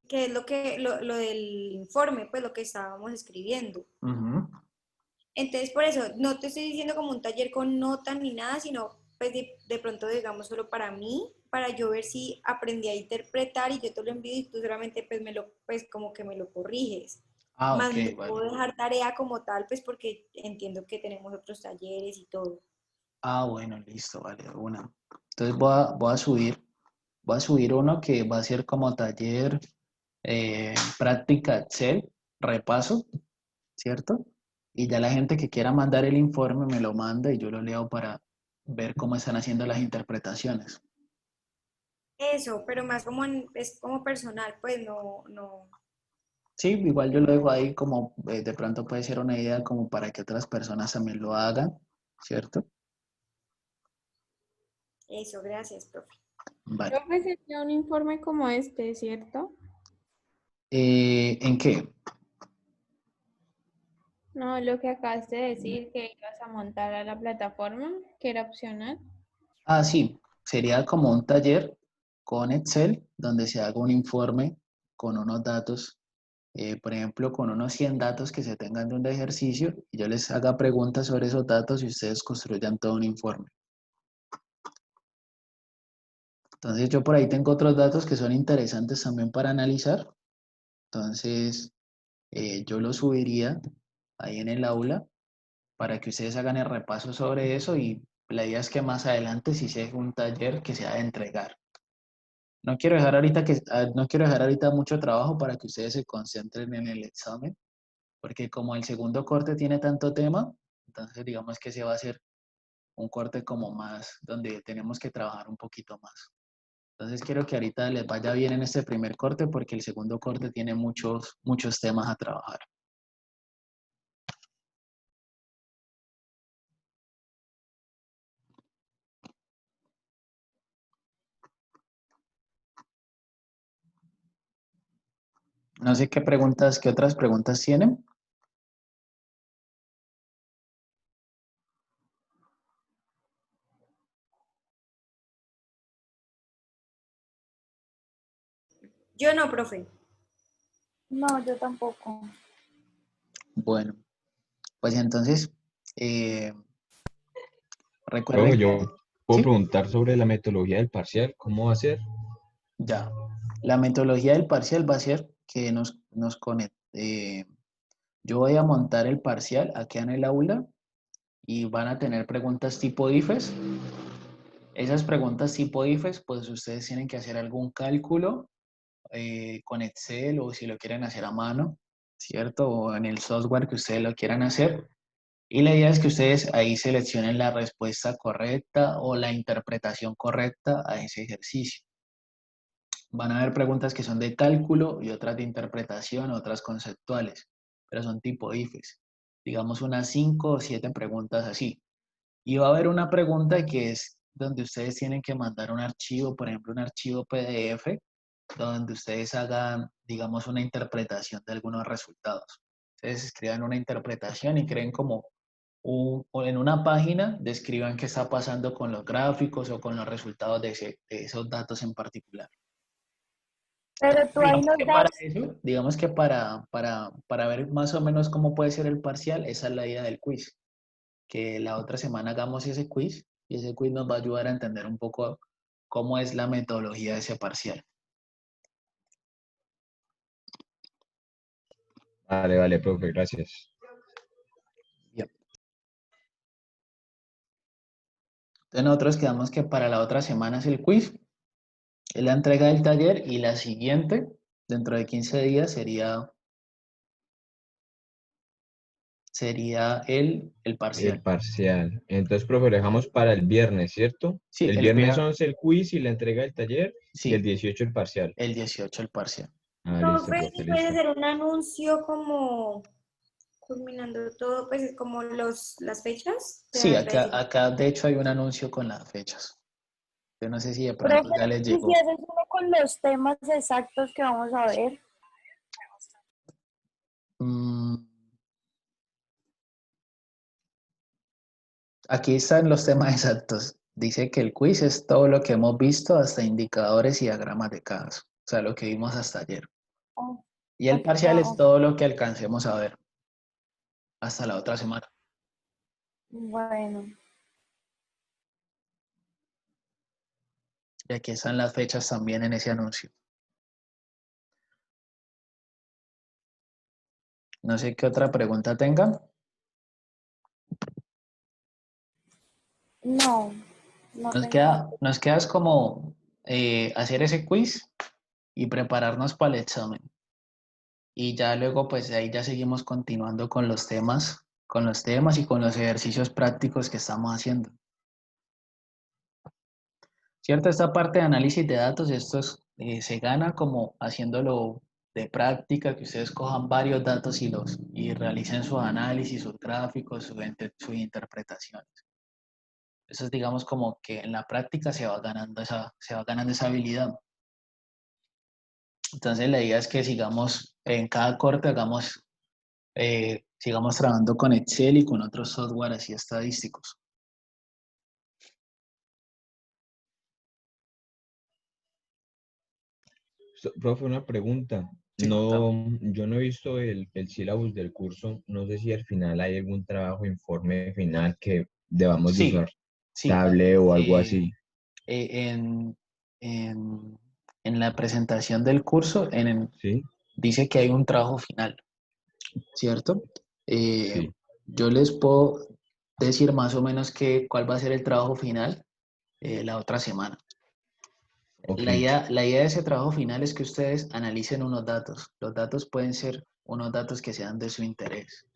que es lo del informe, pues lo que estábamos escribiendo. Ujú. Entonces, por eso, no te estoy diciendo como un taller con notas ni nada, sino pues de pronto, digamos, solo para mí, para yo ver si aprendí a interpretar y yo te lo envío y tú solamente pues pues como que me lo corriges. Ah, Más ok, no vale. puedo dejar tarea como tal, pues porque entiendo que tenemos otros talleres y todo. Ah, bueno, listo, vale, una. Entonces voy a subir uno que va a ser como taller práctica Excel, repaso, ¿cierto? Y ya la gente que quiera mandar el informe me lo manda y yo lo leo para ver cómo están haciendo las interpretaciones. Eso, pero más como es como personal, pues no. Sí, igual yo lo dejo ahí como de pronto puede ser una idea como para que otras personas también lo hagan, ¿cierto? Eso, gracias, profe. Vale. Profe, sería un informe como este, ¿cierto? ¿En qué? No, lo que acabas de decir, que ibas a montar a la plataforma, que era opcional. Ah, sí, sería como un taller con Excel donde se haga un informe con unos datos, por ejemplo, con unos 100 datos que se tengan de un ejercicio y yo les haga preguntas sobre esos datos y ustedes construyan todo un informe. Entonces yo por ahí tengo otros datos que son interesantes también para analizar. Entonces yo los subiría ahí en el aula para que ustedes hagan el repaso sobre eso y la idea es que más adelante sí sea un taller que se ha de entregar. No quiero dejar ahorita no quiero dejar ahorita mucho trabajo para que ustedes se concentren en el examen, porque como el segundo corte tiene tanto tema, entonces digamos que se va a hacer un corte como más, donde tenemos que trabajar un poquito más. Entonces quiero que ahorita les vaya bien en este primer corte porque el segundo corte tiene muchos temas a trabajar. No sé qué otras preguntas tienen. Yo no, profe. No, yo tampoco. Bueno, pues entonces, recuerden Profe, que, yo puedo ¿sí? preguntar sobre la metodología del parcial, ¿cómo va a ser? Ya. La metodología del parcial va a ser que nos conecte. Yo voy a montar el parcial aquí en el aula y van a tener preguntas tipo IFES. Esas preguntas tipo IFES, pues ustedes tienen que hacer algún cálculo con Excel o si lo quieren hacer a mano, ¿cierto? O en el software que ustedes lo quieran hacer. Y la idea es que ustedes ahí seleccionen la respuesta correcta o la interpretación correcta a ese ejercicio. Van a haber preguntas que son de cálculo y otras de interpretación, otras conceptuales, pero son tipo IFES. Digamos unas 5 o 7 preguntas así. Y va a haber una pregunta que es donde ustedes tienen que mandar un archivo, por ejemplo, un archivo PDF, donde ustedes hagan, digamos, una interpretación de algunos resultados. Ustedes escriban una interpretación y creen como o en una página describan qué está pasando con los gráficos o con los resultados de esos datos en particular. Pero tú ahí nos das, Para eso, digamos que para ver más o menos cómo puede ser el parcial, esa es la idea del quiz. Que la otra semana hagamos ese quiz y ese quiz nos va a ayudar a entender un poco cómo es la metodología de ese parcial. Vale, vale, profe, gracias. Bien. Entonces nosotros quedamos que para la otra semana es el quiz, es la entrega del taller y la siguiente, dentro de 15 días, sería sería el El parcial. parcial. Entonces, profe, lo dejamos para el viernes, ¿cierto? Sí, El viernes 11 el quiz y la entrega del taller, y el sí, 18 el parcial. el 18 el parcial. Ah, listo, Profe, profe, ¿y puedes listo. hacer un anuncio como culminando todo, pues como las fechas? Te Sí, agradecería. acá de hecho hay un anuncio con las fechas. Yo no sé si de pronto Profe, ya les ¿y si llegó. haces uno con los temas exactos que vamos a ver? Mm, Aquí están los temas exactos. Dice que el quiz es todo lo que hemos visto, hasta indicadores y diagramas de caso. O sea, lo que vimos hasta ayer. Oh, Y el parcial es oh, todo lo que alcancemos a ver hasta la otra semana. bueno. Y aquí están las fechas también en ese anuncio. No sé qué otra pregunta tengan. No, no tengo. Nos queda es como hacer ese quiz y prepararnos para el examen. Y ya luego, pues de ahí ya seguimos continuando con los temas y con los ejercicios prácticos que estamos haciendo. ¿Cierto? Esta parte de análisis de datos, se gana como haciéndolo de práctica, que ustedes cojan varios datos y realicen sus análisis, sus gráficos, sus interpretaciones. Eso es, digamos, como que en la práctica se va ganando esa habilidad. Entonces, la idea es que sigamos, en cada corte sigamos trabajando con Excel y con otros software así estadísticos. Profe, una pregunta. Sí, contame. No, yo no he visto el sílabus del curso. No sé si al final hay algún trabajo, informe final que debamos de Sí, usar sí. tablet o algo así. En, en la presentación del curso ¿Sí? dice que hay un trabajo final, ¿cierto? Sí. Yo les puedo decir más o menos cuál va a ser el trabajo final la otra semana. Ok. La idea de ese trabajo final es que ustedes analicen unos datos. Los datos pueden ser unos datos que sean de su interés.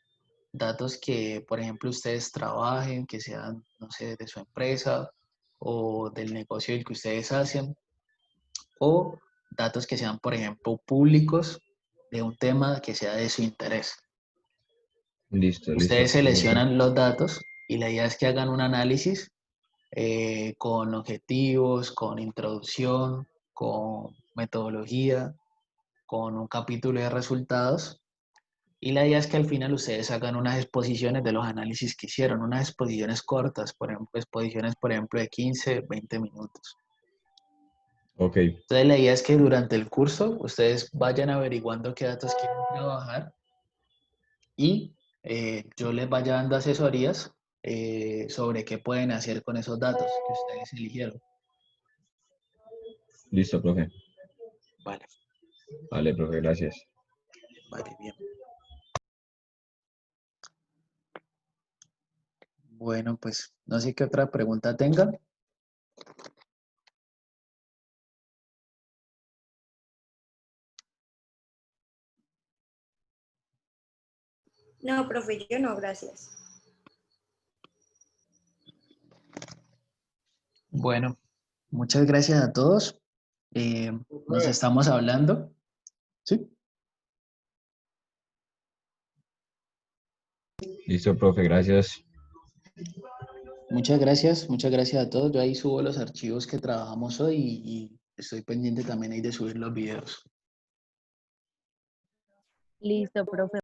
Datos que, por ejemplo, ustedes trabajen, que sean, no sé, de su empresa o del negocio del que ustedes hacen, o datos que sean, por ejemplo, públicos de un tema que sea de su interés. Listo, listo, Ustedes profe. seleccionan los datos y la idea es que hagan un análisis con objetivos, con introducción, con metodología, con un capítulo de resultados. Y la idea es que al final ustedes hagan unas exposiciones de los análisis que hicieron, unas exposiciones cortas, por ejemplo, exposiciones, por ejemplo, de 15, 20 minutos. Ok. Entonces la idea es que durante el curso ustedes vayan averiguando qué datos quieren trabajar y yo les vaya dando asesorías sobre qué pueden hacer con esos datos que ustedes eligieron. Listo, profe. Vale, Vale, profe, gracias. vale, bien. Bueno, pues no sé qué otra pregunta tengan. No, profe, yo no, gracias. Bueno, muchas gracias a todos. Nos estamos hablando. ¿Sí? Listo, profe, gracias. Muchas gracias a todos. Yo ahí subo los archivos que trabajamos hoy y estoy pendiente también ahí de subir los videos. Listo, profe.